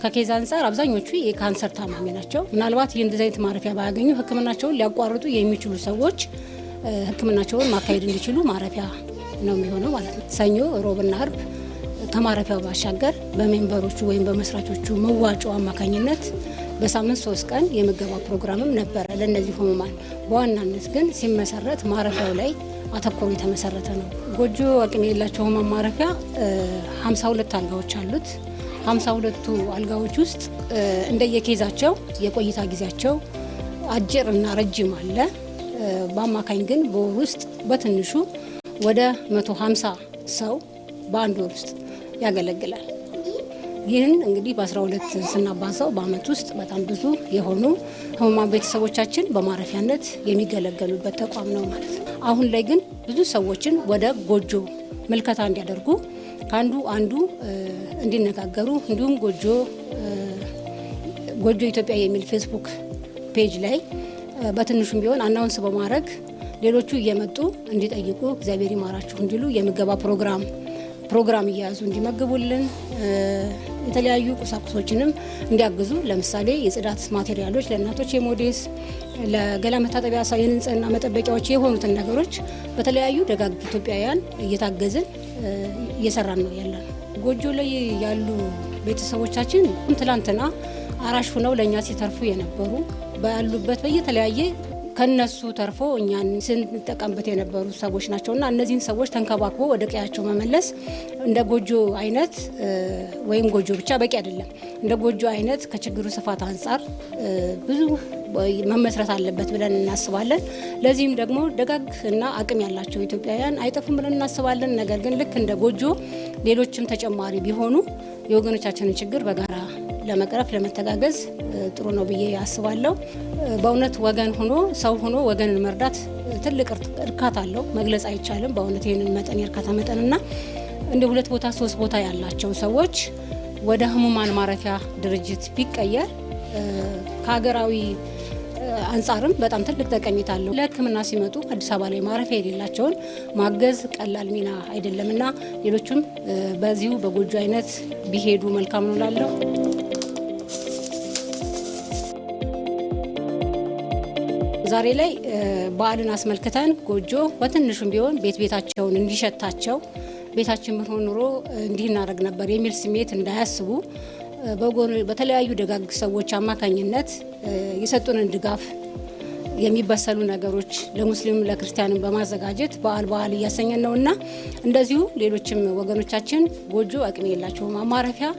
ከኬዝ አንጻር አብዛኞቹ የካንሰር ታማሚ ናቸው። ምናልባት ይህ እንደዚህ አይነት ማረፊያ ባያገኙ ህክምናቸውን ሊያቋርጡ የሚችሉ ሰዎች ህክምናቸውን ማካሄድ እንዲችሉ ማረፊያ ነው የሚሆነው ማለት ነው። ሰኞ፣ ሮብና አርብ ከማረፊያው ባሻገር በሜምበሮቹ ወይም በመስራቾቹ መዋጮ አማካኝነት በሳምንት 3 ቀን የምገባ ፕሮግራምም ነበረ ለእነዚህ ህሙማን። በዋናነት ግን ሲመሰረት ማረፊያው ላይ አተኮሮ የተመሰረተ ነው። ጎጆ አቅም የሌላቸው ህሙማን ማረፊያ 52 አልጋዎች አሉት። 52ቱ አልጋዎች ውስጥ እንደየኬዛቸው የቆይታ ጊዜያቸው አጭር እና ረጅም አለ። በአማካኝ ግን በወር ውስጥ በትንሹ ወደ 150 ሰው በአንድ ወር ውስጥ ያገለግላል። ይህን እንግዲህ በ12 ስናባዛው በአመት ውስጥ በጣም ብዙ የሆኑ ህሙማን ቤተሰቦቻችን በማረፊያነት የሚገለገሉበት ተቋም ነው ማለት ነው። አሁን ላይ ግን ብዙ ሰዎችን ወደ ጎጆ ምልከታ እንዲያደርጉ ከአንዱ አንዱ እንዲነጋገሩ እንዲሁም ጎጆ ኢትዮጵያ የሚል ፌስቡክ ፔጅ ላይ በትንሹም ቢሆን አናውንስ በማድረግ ሌሎቹ እየመጡ እንዲጠይቁ እግዚአብሔር ይማራችሁ እንዲሉ የምገባ ፕሮግራም እየያዙ እንዲመግቡልን የተለያዩ ቁሳቁሶችንም እንዲያግዙ ለምሳሌ የጽዳት ማቴሪያሎች ለእናቶች የሞዴስ ለገላ መታጠቢያ የንጽህና መጠበቂያዎች የሆኑትን ነገሮች በተለያዩ ደጋግ ኢትዮጵያውያን እየታገዝን እየሰራን ነው ያለን። ጎጆ ላይ ያሉ ቤተሰቦቻችን ትላንትና አራሽ ሆነው ለእኛ ሲተርፉ የነበሩ ባሉበት በየተለያየ ከነሱ ተርፎ እኛን ስንጠቀምበት የነበሩ ሰዎች ናቸውና እነዚህን ሰዎች ተንከባክቦ ወደ ቀያቸው መመለስ እንደ ጎጆ አይነት ወይም ጎጆ ብቻ በቂ አይደለም። እንደ ጎጆ አይነት ከችግሩ ስፋት አንጻር ብዙ መመስረት አለበት ብለን እናስባለን። ለዚህም ደግሞ ደጋግ እና አቅም ያላቸው ኢትዮጵያውያን አይጠፉም ብለን እናስባለን። ነገር ግን ልክ እንደ ጎጆ ሌሎችም ተጨማሪ ቢሆኑ የወገኖቻችንን ችግር በጋራ ለመቅረፍ ለመተጋገዝ ጥሩ ነው ብዬ አስባለሁ። በእውነት ወገን ሆኖ ሰው ሆኖ ወገንን መርዳት ትልቅ እርካታ አለው፣ መግለጽ አይቻልም። በእውነት ይህንን መጠን የእርካታ መጠንና እንደ 2 ቦታ 3 ቦታ ያላቸው ሰዎች ወደ ህሙማን ማረፊያ ድርጅት ቢቀየር ከሀገራዊ አንጻርም በጣም ትልቅ ጠቀሜታ አለው። ለህክምና ሲመጡ አዲስ አበባ ላይ ማረፊያ የሌላቸውን ማገዝ ቀላል ሚና አይደለምና ሌሎቹም በዚሁ በጎጆ አይነት ቢሄዱ መልካም ነው እላለሁ። ዛሬ ላይ በዓልን አስመልክተን ጎጆ በትንሹም ቢሆን ቤታቸውን እንዲሸታቸው ቤታችን ብንሆን ኑሮ እንዲህ እናደርግ ነበር የሚል ስሜት እንዳያስቡ በተለያዩ ደጋግ ሰዎች አማካኝነት የሰጡንን ድጋፍ የሚበሰሉ ነገሮች ለሙስሊም ለክርስቲያንም በማዘጋጀት በዓል እያሰኘን ነውና እንደዚሁ ሌሎችም ወገኖቻችን ጎጆ አቅም የሌላቸው ማረፊያ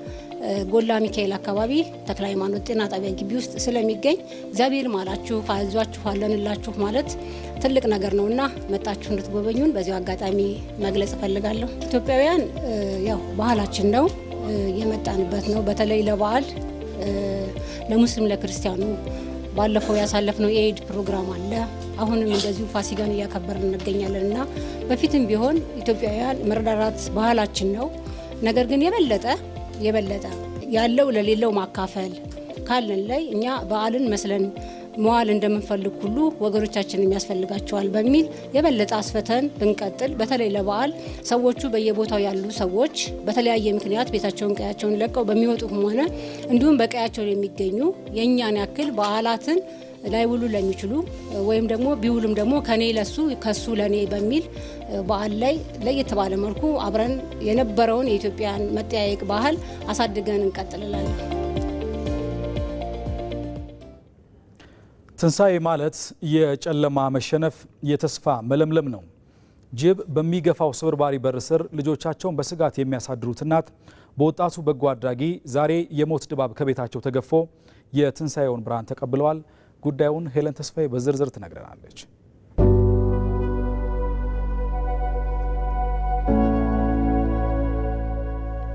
ጎላ ሚካኤል አካባቢ ተክለ ሃይማኖት ጤና ጣቢያ ግቢ ውስጥ ስለሚገኝ እግዚአብሔር ማላችሁ አይዟችሁ አለንላችሁ ማለት ትልቅ ነገር ነውና መጣችሁ እንድትጎበኙን በዚሁ አጋጣሚ መግለጽ እፈልጋለሁ። ኢትዮጵያውያን ያው ባህላችን ነው የመጣንበት ነው። በተለይ ለበዓል ለሙስሊም ለክርስቲያኑ ባለፈው ያሳለፍነው የኢድ ፕሮግራም አለ። አሁንም እንደዚሁ ፋሲካን እያከበርን እንገኛለንና በፊትም ቢሆን ኢትዮጵያውያን መረዳዳት ባህላችን ነው። ነገር ግን የበለጠ ያለው ለሌለው ማካፈል ካለን ላይ እኛ በዓልን መስለን መዋል እንደምንፈልግ ሁሉ ወገኖቻችን የሚያስፈልጋቸዋል በሚል የበለጠ አስፈተን ብንቀጥል በተለይ ለበዓል ሰዎቹ በየቦታው ያሉ ሰዎች በተለያየ ምክንያት ቤታቸውን ቀያቸውን ለቀው በሚወጡም ሆነ እንዲሁም በቀያቸው የሚገኙ የኛን ያክል በዓላትን ላይውሉ ለሚችሉ ወይም ደግሞ ቢውሉም ደግሞ ከኔ ለሱ ከሱ ለኔ በሚል በዓል ላይ ለየት ባለ መልኩ አብረን የነበረውን የኢትዮጵያን መጠያየቅ ባህል አሳድገን እንቀጥላለን። ትንሣኤ ማለት የጨለማ መሸነፍ፣ የተስፋ መለምለም ነው። ጅብ በሚገፋው ስብርባሪ በር ስር ልጆቻቸውን በስጋት የሚያሳድሩት እናት በወጣቱ በጎ አድራጊ ዛሬ የሞት ድባብ ከቤታቸው ተገፎ የትንሣኤውን ብርሃን ተቀብለዋል። ጉዳዩን ሄለን ተስፋዬ በዝርዝር ትነግረናለች።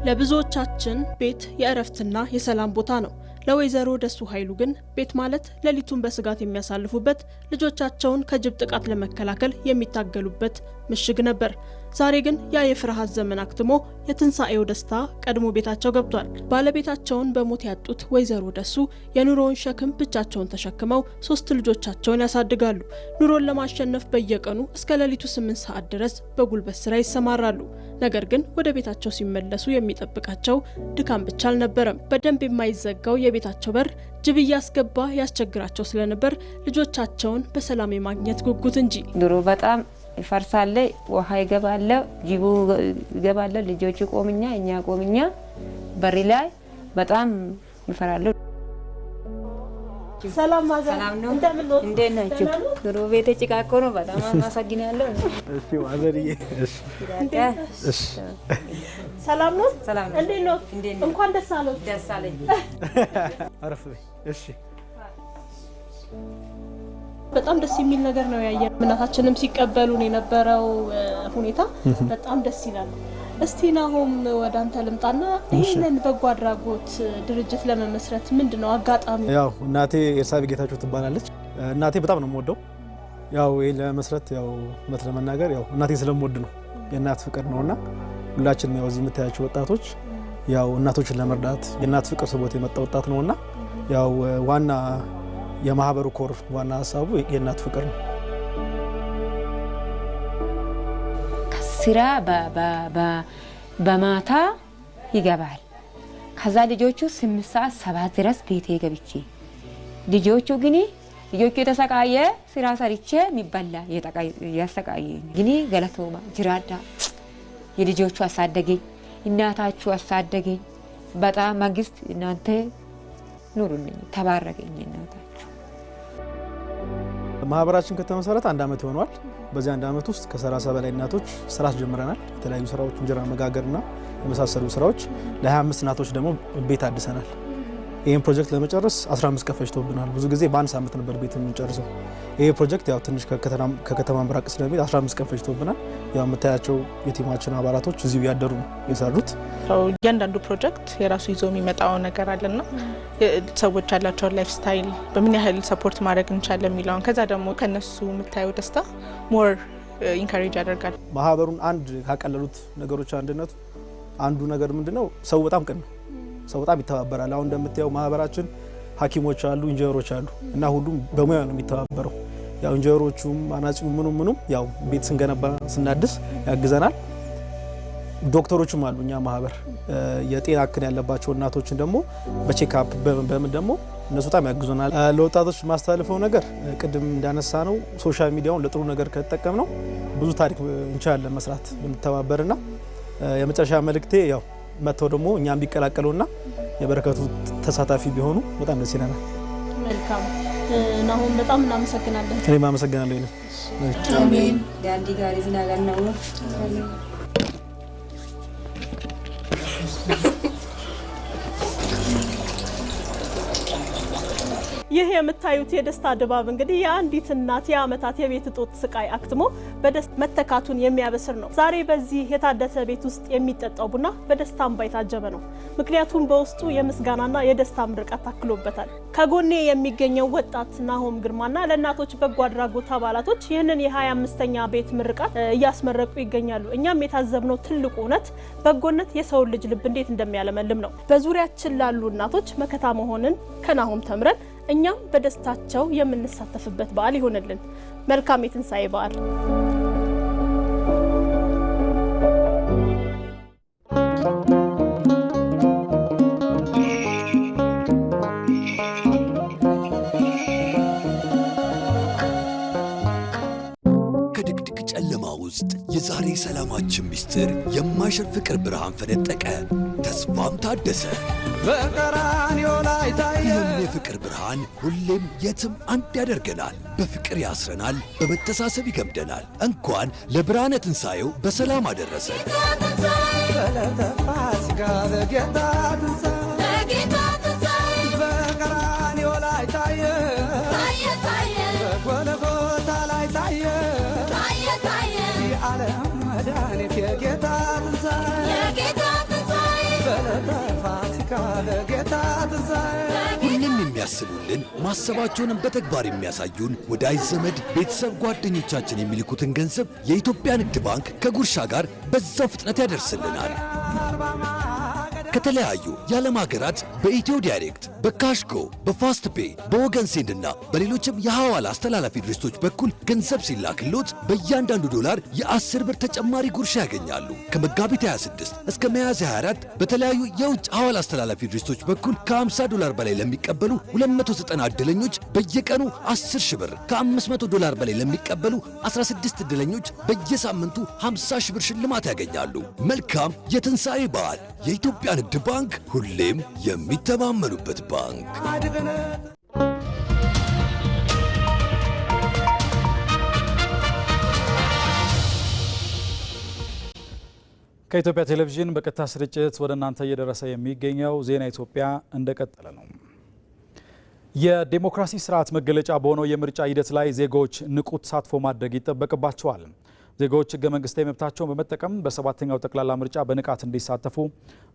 ለብዙዎቻችን ቤት የእረፍትና የሰላም ቦታ ነው። ለወይዘሮ ደሱ ኃይሉ ግን ቤት ማለት ሌሊቱን በስጋት የሚያሳልፉበት፣ ልጆቻቸውን ከጅብ ጥቃት ለመከላከል የሚታገሉበት ምሽግ ነበር። ዛሬ ግን ያ የፍርሃት ዘመን አክትሞ የትንሣኤው ደስታ ቀድሞ ቤታቸው ገብቷል። ባለቤታቸውን በሞት ያጡት ወይዘሮ ደሱ የኑሮውን ሸክም ብቻቸውን ተሸክመው 3 ልጆቻቸውን ያሳድጋሉ። ኑሮን ለማሸነፍ በየቀኑ እስከ ሌሊቱ 8 ሰዓት ድረስ በጉልበት ስራ ይሰማራሉ። ነገር ግን ወደ ቤታቸው ሲመለሱ የሚጠብቃቸው ድካም ብቻ አልነበረም። በደንብ የማይዘጋው የቤታቸው በር ጅብ እያስገባ ያስቸግራቸው ስለነበር ልጆቻቸውን በሰላም የማግኘት ጉጉት እንጂ። ድሮ በጣም ይፈርሳል፣ ውሃ ይገባል፣ ጅቡ ይገባል፣ ልጆቹ ቆምኛ እኛ ቆምኛ በሪ ላይ በጣም ይፈራሉ። ሰላም ማዘር፣ ሰላም ነው። እንዴት ናችሁ? ድሮ ቤት ጭቃ እኮ ነው። በጣም አመሰግናለሁ። እሺ ማዘርዬ፣ እሺ እሺ፣ ሰላም ነው። ሰላም ነው። እንዴት ነው? እንኳን ደስ አለው። ደስ አለኝ። አረፍ በይ። እሺ፣ በጣም ደስ የሚል ነገር ነው ያየን። እናታችንም ሲቀበሉን የነበረው ሁኔታ በጣም ደስ ይላል። እስቲ ናሆም ወደ አንተ ልምጣና ይህንን በጎ አድራጎት ድርጅት ለመመስረት ምንድነው አጋጣሚ? ያው እናቴ ኤርሳቤ ጌታቸው ትባላለች። እናቴ በጣም ነው የምወደው። ያው ይሄ ለመስረት ያው እውነት ለመናገር ያው እናቴ ስለምወድ ነው። የእናት ፍቅር ነውና ሁላችንም ያው እዚህ የምታያቸው ወጣቶች ያው እናቶችን ለመርዳት የእናት ፍቅር ስቦት የመጣ ወጣት ነውና ያው ዋና የማህበሩ ኮር ዋና ሀሳቡ የእናት ፍቅር ነው። ስራ በማታ ይገባል። ከዛ ልጆቹ 8 ሰዓት 7 ድረስ ቤቴ ገብቼ ልጆቹ የተሰቃየ ስራ ሰርቼ የሚበላ ያሰቃየ ግን ገለቶማ ጅራዳ የልጆቹ አሳደገኝ፣ እናታችሁ አሳደገኝ። በጣም መንግስት እናንተ ኑሩልኝ፣ ተባረከኝ እናታችሁ። ማህበራችን ከተመሰረተ 1 ዓመት ይሆነዋል። በዚህ 1 ዓመት ውስጥ ከ30 በላይ እናቶች ስራ ጀምረናል። የተለያዩ ስራዎች እንጀራ መጋገርና የመሳሰሉ ስራዎች፣ ለ25 እናቶች ደግሞ ቤት አድሰናል። ይህን ፕሮጀክት ለመጨረስ 15 ቀን ፈጅቶብናል። ብዙ ጊዜ በአንድ ሳምንት ነበር ቤት የምንጨርሰው። ይህ ፕሮጀክት ያው ትንሽ ከከተማ ምራቅ ስለሚል 15 ቀን ፈጅቶብናል። ያው የምታያቸው የቲማችን አባላቶች እዚሁ ያደሩ ነው የሰሩት። እያንዳንዱ ፕሮጀክት የራሱ ይዞ የሚመጣው ነገር አለና ሰዎች ያላቸውን ላይፍ ስታይል በምን ያህል ሰፖርት ማድረግ እንችላለን የሚለውን ከዛ ደግሞ ከነሱ የምታየው ደስታ ሞር ኢንካሬጅ ያደርጋል። ማህበሩን አንድ ካቀለሉት ነገሮች አንዱ ነገር ምንድነው? ሰው በጣም ቅን ነው። ሰው በጣም ይተባበራል። አሁን እንደምታየው ማህበራችን ሐኪሞች አሉ፣ ኢንጂነሮች አሉ እና ሁሉም በሙያ ነው የሚተባበረው። ያው ኢንጂነሮቹም አናጺው ምኑም ያው ቤት ስንገነባ ስናድስ ያግዘናል። ዶክተሮችም አሉ እኛ ማህበር የጤና እክል ያለባቸው እናቶችን ደግሞ በቼክአፕ በምን ደግሞ እነሱ በጣም ያግዙናል። ለወጣቶች ማስተላልፈው ነገር ቅድም እንዳነሳ ነው ሶሻል ሚዲያውን ለጥሩ ነገር ከተጠቀም ነው ብዙ ታሪክ እንችላለን መስራት ብንተባበርና የመጨረሻ መልእክቴ ያው መተው ደግሞ እኛም ቢቀላቀሉና የበረከቱ ተሳታፊ ቢሆኑ በጣም ደስ ይለናል። መልካም ናሆም፣ በጣም እናመሰግናለን። እኔም አመሰግናለሁ። አሜን። ዳንዲ ጋር ዝናጋር ነው። ይህ የምታዩት የደስታ ድባብ እንግዲህ የአንዲት እናት የዓመታት የቤት እጦት ስቃይ አክትሞ በደስታ መተካቱን የሚያበስር ነው። ዛሬ በዚህ የታደሰ ቤት ውስጥ የሚጠጣው ቡና በደስታ እንባ የታጀበ ነው። ምክንያቱም በውስጡ የምስጋናና የደስታ ምርቃት ታክሎበታል። ከጎኔ የሚገኘው ወጣት ናሆም ግርማና ለእናቶች በጎ አድራጎት አባላቶች ይህንን የ25ኛ ቤት ምርቃት እያስመረቁ ይገኛሉ። እኛም የታዘብነው ትልቁ እውነት በጎነት የሰውን ልጅ ልብ እንዴት እንደሚያለመልም ነው። በዙሪያችን ላሉ እናቶች መከታ መሆንን ከናሆም ተምረን እኛም በደስታቸው የምንሳተፍበት በዓል ይሆንልን። መልካም የትንሣኤ በዓል። የዛሬ ሰላማችን ሚስጥር የማይሸር ፍቅር ብርሃን ፈነጠቀ፣ ተስፋም ታደሰ። በቀራንዮ ላይ ታየ። የፍቅር ብርሃን ሁሌም የትም አንድ ያደርገናል፣ በፍቅር ያስረናል፣ በመተሳሰብ ይገምደናል። እንኳን ለብርሃነ ትንሣኤው በሰላም አደረሰን። በቀራንዮ ላይ ታየ፣ በጎልጎታ ላይ ታየ፣ የዓለም መድኃኒት የጌታ ትንሣኤ፣ በዕለተ ፋሲካ ለጌታ ትንሣኤ። ሁሉም የሚያስቡልን ማሰባቸውንም በተግባር የሚያሳዩን ወዳጅ ዘመድ፣ ቤተሰብ፣ ጓደኞቻችን የሚልኩትን ገንዘብ የኢትዮጵያ ንግድ ባንክ ከጉርሻ ጋር በዛው ፍጥነት ያደርስልናል። ከተለያዩ የዓለም ሀገራት በኢትዮ ዳይሬክት፣ በካሽጎ፣ በፋስት ፔይ፣ በወገን ሴንድና በሌሎችም የሐዋላ አስተላላፊ ድርጅቶች በኩል ገንዘብ ሲላክሎት በእያንዳንዱ ዶላር የ10 ብር ተጨማሪ ጉርሻ ያገኛሉ። ከመጋቢት 26 እስከ ሚያዝያ 24 በተለያዩ የውጭ ሐዋላ አስተላላፊ ድርጅቶች በኩል ከ50 ዶላር በላይ ለሚቀበሉ 290 ዕድለኞች በየቀኑ 10 ሺህ ብር፣ ከ500 ዶላር በላይ ለሚቀበሉ 16 ዕድለኞች በየሳምንቱ 50 ሺህ ብር ሽልማት ያገኛሉ። መልካም የትንሣኤ በዓል! የኢትዮጵያ ንግድ ባንክ ሁሌም የሚተማመኑበት ባንክ። ከኢትዮጵያ ቴሌቪዥን በቀጥታ ስርጭት ወደ እናንተ እየደረሰ የሚገኘው ዜና ኢትዮጵያ እንደቀጠለ ነው። የዴሞክራሲ ስርዓት መገለጫ በሆነው የምርጫ ሂደት ላይ ዜጎች ንቁ ተሳትፎ ማድረግ ይጠበቅባቸዋል። ዜጎች ህገ መንግስታዊ መብታቸውን በመጠቀም በሰባተኛው ጠቅላላ ምርጫ በንቃት እንዲሳተፉ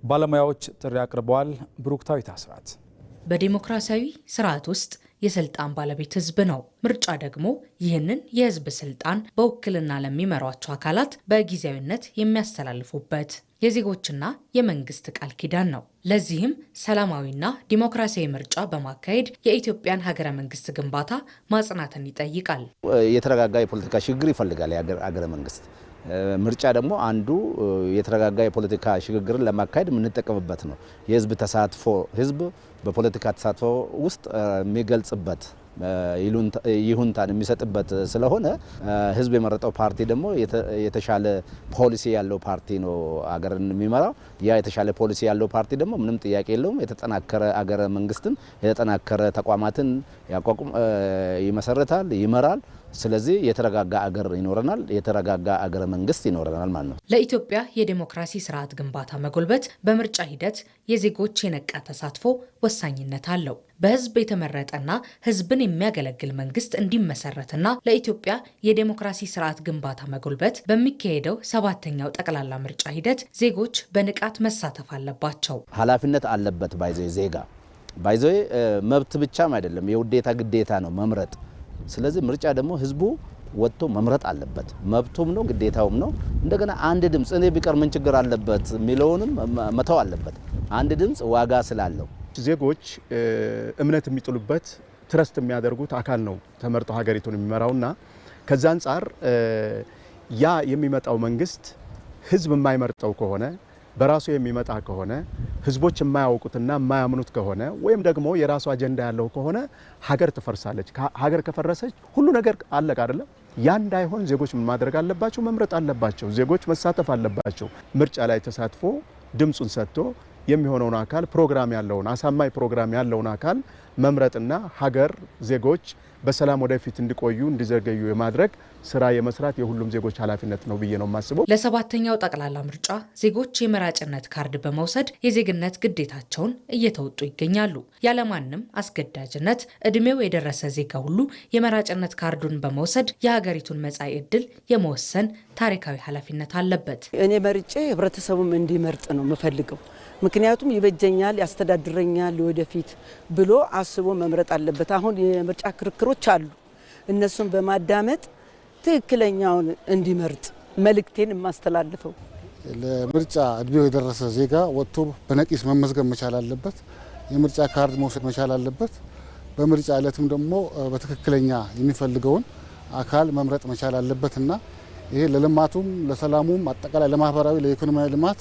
ባለሙያዎች ጥሪ አቅርበዋል። ብሩክታዊት አስራት። በዲሞክራሲያዊ ስርዓት ውስጥ የስልጣን ባለቤት ህዝብ ነው። ምርጫ ደግሞ ይህንን የህዝብ ስልጣን በውክልና ለሚመሯቸው አካላት በጊዜያዊነት የሚያስተላልፉበት የዜጎችና የመንግስት ቃል ኪዳን ነው። ለዚህም ሰላማዊና ዲሞክራሲያዊ ምርጫ በማካሄድ የኢትዮጵያን ሀገረ መንግስት ግንባታ ማጽናትን ይጠይቃል። የተረጋጋ የፖለቲካ ሽግግር ይፈልጋል የሀገረ መንግስት። ምርጫ ደግሞ አንዱ የተረጋጋ የፖለቲካ ሽግግርን ለማካሄድ የምንጠቀምበት ነው። የህዝብ ተሳትፎ ህዝብ በፖለቲካ ተሳትፎ ውስጥ የሚገልጽበት ይሁንታን የሚሰጥበት ስለሆነ ህዝብ የመረጠው ፓርቲ ደግሞ የተሻለ ፖሊሲ ያለው ፓርቲ ነው አገርን የሚመራው። ያ የተሻለ ፖሊሲ ያለው ፓርቲ ደግሞ ምንም ጥያቄ የለውም የተጠናከረ አገረ መንግስትን የተጠናከረ ተቋማትን ይመሰርታል፣ ይመራል። ስለዚህ የተረጋጋ አገር ይኖረናል፣ የተረጋጋ አገረ መንግስት ይኖረናል ማለት ነው። ለኢትዮጵያ የዲሞክራሲ ስርዓት ግንባታ መጎልበት በምርጫ ሂደት የዜጎች የነቃ ተሳትፎ ወሳኝነት አለው። በህዝብ የተመረጠና ህዝብን የሚያገለግል መንግስት እንዲመሰረትና ለኢትዮጵያ የዲሞክራሲ ስርዓት ግንባታ መጎልበት በሚካሄደው ሰባተኛው ጠቅላላ ምርጫ ሂደት ዜጎች በንቃት መሳተፍ አለባቸው። ኃላፊነት አለበት ዜጋ መብት ብቻም አይደለም፣ የውዴታ ግዴታ ነው መምረጥ። ስለዚህ ምርጫ ደግሞ ህዝቡ ወጥቶ መምረጥ አለበት። መብቱም ነው ግዴታውም ነው። እንደገና አንድ ድምፅ እኔ ቢቀር ምን ችግር አለበት የሚለውንም መተው አለበት። አንድ ድምፅ ዋጋ ስላለው ዜጎች እምነት የሚጥሉበት ትረስት የሚያደርጉት አካል ነው ተመርጦ ሀገሪቱን የሚመራውና ከዛ አንጻር ያ የሚመጣው መንግስት ህዝብ የማይመርጠው ከሆነ በራሱ የሚመጣ ከሆነ ህዝቦች የማያውቁትና የማያምኑት ከሆነ ወይም ደግሞ የራሱ አጀንዳ ያለው ከሆነ ሀገር ትፈርሳለች። ሀገር ከፈረሰች ሁሉ ነገር አለቀ አይደለም። ያ እንዳይሆን ዜጎች ምን ማድረግ አለባቸው? መምረጥ አለባቸው። ዜጎች መሳተፍ አለባቸው። ምርጫ ላይ ተሳትፎ ድምጹን ሰጥቶ የሚሆነውን አካል ፕሮግራም ያለውን አሳማኝ ፕሮግራም ያለውን አካል መምረጥና ሀገር ዜጎች በሰላም ወደፊት እንዲቆዩ እንዲዘገዩ የማድረግ ስራ የመስራት የሁሉም ዜጎች ኃላፊነት ነው ብዬ ነው የማስበው። ለሰባተኛው ጠቅላላ ምርጫ ዜጎች የመራጭነት ካርድ በመውሰድ የዜግነት ግዴታቸውን እየተወጡ ይገኛሉ። ያለማንም አስገዳጅነት እድሜው የደረሰ ዜጋ ሁሉ የመራጭነት ካርዱን በመውሰድ የሀገሪቱን መጻኢ ዕድል የመወሰን ታሪካዊ ኃላፊነት አለበት። እኔ መርጬ ህብረተሰቡም እንዲመርጥ ነው የምፈልገው። ምክንያቱም ይበጀኛል፣ ያስተዳድረኛል ወደፊት ብሎ አስቦ መምረጥ አለበት። አሁን የምርጫ ክርክሮች አሉ። እነሱን በማዳመጥ ትክክለኛውን እንዲመርጥ መልእክቴን የማስተላልፈው። ለምርጫ እድሜው የደረሰ ዜጋ ወጥቶ በነቂስ መመዝገብ መቻል አለበት። የምርጫ ካርድ መውሰድ መቻል አለበት። በምርጫ ዕለትም ደግሞ በትክክለኛ የሚፈልገውን አካል መምረጥ መቻል አለበትና ይሄ ለልማቱም ለሰላሙም አጠቃላይ ለማህበራዊ ለኢኮኖሚያዊ ልማት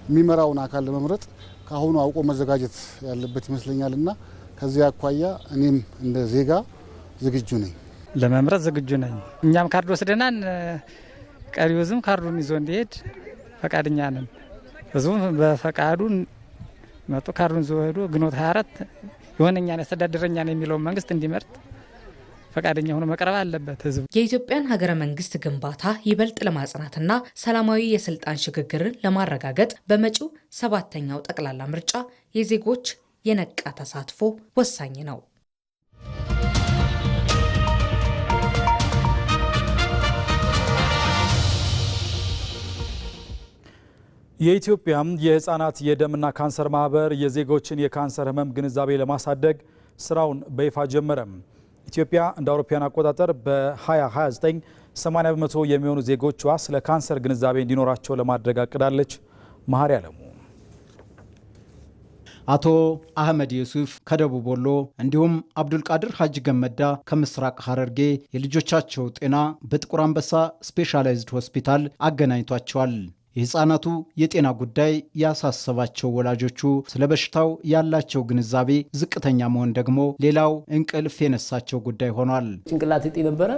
የሚመራውን አካል ለመምረጥ ካሁኑ አውቆ መዘጋጀት ያለበት ይመስለኛልና ከዚህ አኳያ እኔም እንደ ዜጋ ዝግጁ ነኝ፣ ለመምረጥ ዝግጁ ነኝ። እኛም ካርድ ወስደናል። ቀሪው ህዝብ ካርዱን ይዞ እንዲሄድ ፈቃደኛ ነን። ህዝቡ በፈቃዱ መጡ ካርዱን ይዞ ሄዶ ግንቦት 24 የሆነኛን ያስተዳድረኛል የሚለውን መንግስት እንዲመርጥ ፈቃደኛ ሆኖ መቅረብ አለበት ህዝብ። የኢትዮጵያን ሀገረ መንግስት ግንባታ ይበልጥ ለማጽናትና ሰላማዊ የስልጣን ሽግግርን ለማረጋገጥ በመጪው 7ኛው ጠቅላላ ምርጫ የዜጎች የነቃ ተሳትፎ ወሳኝ ነው። የኢትዮጵያ የህፃናት የደምና ካንሰር ማህበር የዜጎችን የካንሰር ህመም ግንዛቤ ለማሳደግ ስራውን በይፋ ጀመረ። ኢትዮጵያ እንደ አውሮፓውያን አቆጣጠር በ2029 80 በመቶ የሚሆኑ ዜጎቿ ስለ ካንሰር ግንዛቤ እንዲኖራቸው ለማድረግ አቅዳለች። መሀሪ አለሙ አቶ አህመድ ዩሱፍ ከደቡብ ወሎ እንዲሁም አብዱልቃድር ሀጂ ገመዳ ከምስራቅ ሐረርጌ የልጆቻቸው ጤና በጥቁር አንበሳ ስፔሻላይዝድ ሆስፒታል አገናኝቷቸዋል። የህፃናቱ የጤና ጉዳይ ያሳሰባቸው ወላጆቹ ስለ በሽታው ያላቸው ግንዛቤ ዝቅተኛ መሆን ደግሞ ሌላው እንቅልፍ የነሳቸው ጉዳይ ሆኗል። ጭንቅላት እጢ ነበረ።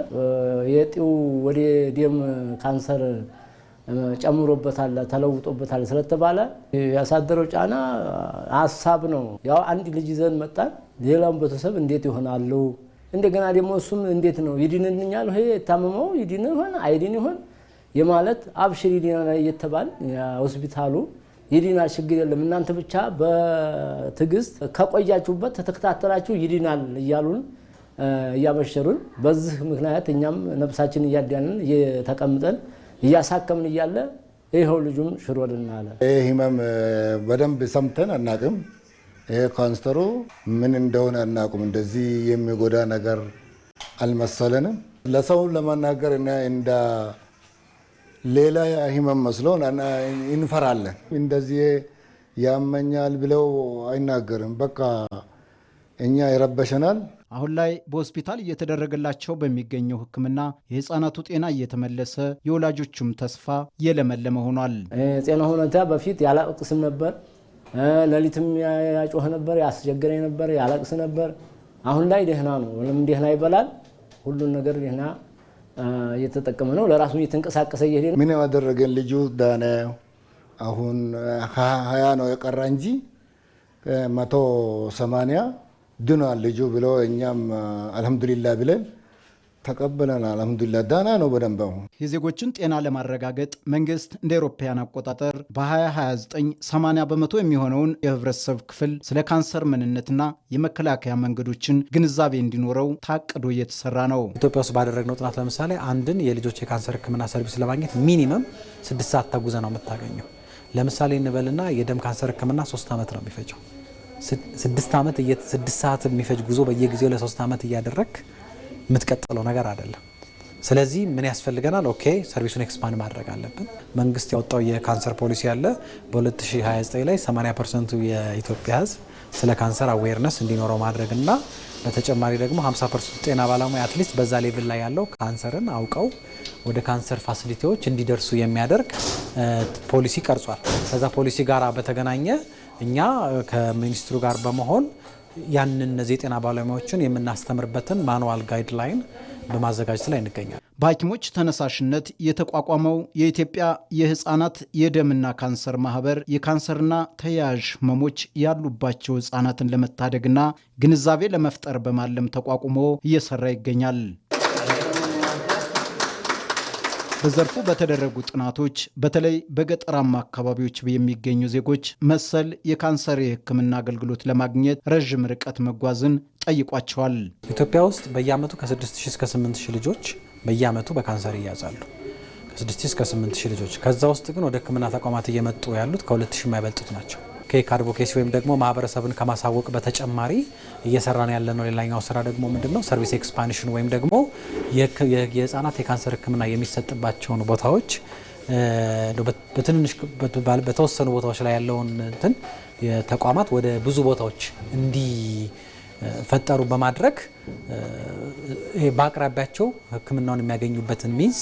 የእጢው ወደ ደም ካንሰር ጨምሮበታል ተለውጦበታል ስለተባለ ያሳደረው ጫና ሀሳብ ነው። ያው አንድ ልጅ ይዘን መጣን። ሌላውን ቤተሰብ እንዴት ይሆናሉ? እንደገና ደግሞ እሱም እንዴት ነው ይድንልኛል? ይሄ የታመመው ይድን ይሆን አይድን ይሆን የማለት አብሽር ይድናል እየተባል ሆስፒታሉ ይድናል ችግር የለም እናንተ ብቻ በትዕግስት ከቆያችሁበት ተተከታተላችሁ ይድናል እያሉን እያበሸሩን፣ በዚህ ምክንያት እኛም ነፍሳችን እያዳንን እየተቀምጠን እያሳከምን እያለ ይሄው ልጁም ሽሮልናል። ይሄ ህመም በደንብ ሰምተን አናቅም። ይሄ ካንሰሩ ምን እንደሆነ አናቁም። እንደዚህ የሚጎዳ ነገር አልመሰለንም። ለሰው ለማናገር እና እንደ ሌላ ህመም መስሎን እንፈራለን። እንደዚህ ያመኛል ብለው አይናገርም። በቃ እኛ ይረበሸናል። አሁን ላይ በሆስፒታል እየተደረገላቸው በሚገኘው ሕክምና የህፃናቱ ጤና እየተመለሰ የወላጆቹም ተስፋ የለመለመ ሆኗል። ጤና ሁኔታ በፊት ያለቅስም ነበር፣ ሌሊትም ያጮህ ነበር፣ ያስቸግረኝ ነበር፣ ያለቅስ ነበር። አሁን ላይ ደህና ነው። ለምን ደህና ይበላል፣ ሁሉን ነገር ደህና እየተጠቀመ ነው። ለራሱ እየተንቀሳቀሰ እየሄደ ነው። ምን ያደረገን ልጁ ዳነ። አሁን 20 ነው የቀራ እንጂ 180 ድኗል ልጁ ብሎ እኛም አልሐምዱሊላህ ብለን ተቀበለናል። አልሐምዱሊላህ ዳና ነው በደንብ። የዜጎችን ጤና ለማረጋገጥ መንግስት እንደ አውሮፓውያን አቆጣጠር በ2029 80 በመቶ የሚሆነውን የህብረተሰብ ክፍል ስለ ካንሰር ምንነትና የመከላከያ መንገዶችን ግንዛቤ እንዲኖረው ታቅዶ እየተሰራ ነው። ኢትዮጵያ ውስጥ ባደረግነው ጥናት ለምሳሌ አንድን የልጆች የካንሰር ህክምና ሰርቪስ ለማግኘት ሚኒመም 6 ሰዓት ተጉዘ ነው የምታገኘው። ለምሳሌ እንበልና የደም ካንሰር ህክምና 3 ዓመት ነው የሚፈጀው። 6 ሰዓት የሚፈጅ ጉዞ በየጊዜው ለ3 ዓመት እያደረግ የምትቀጥለው ነገር አይደለም። ስለዚህ ምን ያስፈልገናል? ኦኬ ሰርቪሱን ኤክስፓንድ ማድረግ አለብን። መንግስት ያወጣው የካንሰር ፖሊሲ ያለ በ2029 ላይ 80% የኢትዮጵያ ህዝብ ስለ ካንሰር አዌርነስ እንዲኖረው ማድረግና በተጨማሪ ደግሞ 50% ጤና ባለሙያ አትሊስት በዛ ሌቭል ላይ ያለው ካንሰርን አውቀው ወደ ካንሰር ፋሲሊቲዎች እንዲደርሱ የሚያደርግ ፖሊሲ ቀርጿል። ከዛ ፖሊሲ ጋር በተገናኘ እኛ ከሚኒስትሩ ጋር በመሆን ያንን እነዚህ የጤና ባለሙያዎችን የምናስተምርበትን ማኑዋል ጋይድላይን በማዘጋጀት ላይ እንገኛለን። በሐኪሞች ተነሳሽነት የተቋቋመው የኢትዮጵያ የህፃናት የደምና ካንሰር ማህበር የካንሰርና ተያያዥ ህመሞች ያሉባቸው ህፃናትን ለመታደግና ግንዛቤ ለመፍጠር በማለም ተቋቁሞ እየሰራ ይገኛል። በዘርፉ በተደረጉ ጥናቶች በተለይ በገጠራማ አካባቢዎች የሚገኙ ዜጎች መሰል የካንሰር የህክምና አገልግሎት ለማግኘት ረዥም ርቀት መጓዝን ጠይቋቸዋል። ኢትዮጵያ ውስጥ በየአመቱ ከ6000 እስከ 8000 ልጆች በየአመቱ በካንሰር ይያዛሉ። ከ6000 እስከ 8000 ልጆች። ከዛ ውስጥ ግን ወደ ህክምና ተቋማት እየመጡ ያሉት ከ2000 የማይበልጡት ናቸው። ከአድቮኬሲ ወይም ደግሞ ማህበረሰብን ከማሳወቅ በተጨማሪ እየሰራን ያለነው ሌላኛው ስራ ደግሞ ምንድነው? ሰርቪስ ኤክስፓንሽን ወይም ደግሞ የህፃናት የካንሰር ህክምና የሚሰጥባቸውን ቦታዎች በትንንሽ በተወሰኑ ቦታዎች ላይ ያለውን ተቋማት ወደ ብዙ ቦታዎች ፈጠሩ በማድረግ በአቅራቢያቸው ሕክምናውን የሚያገኙበትን ሚንስ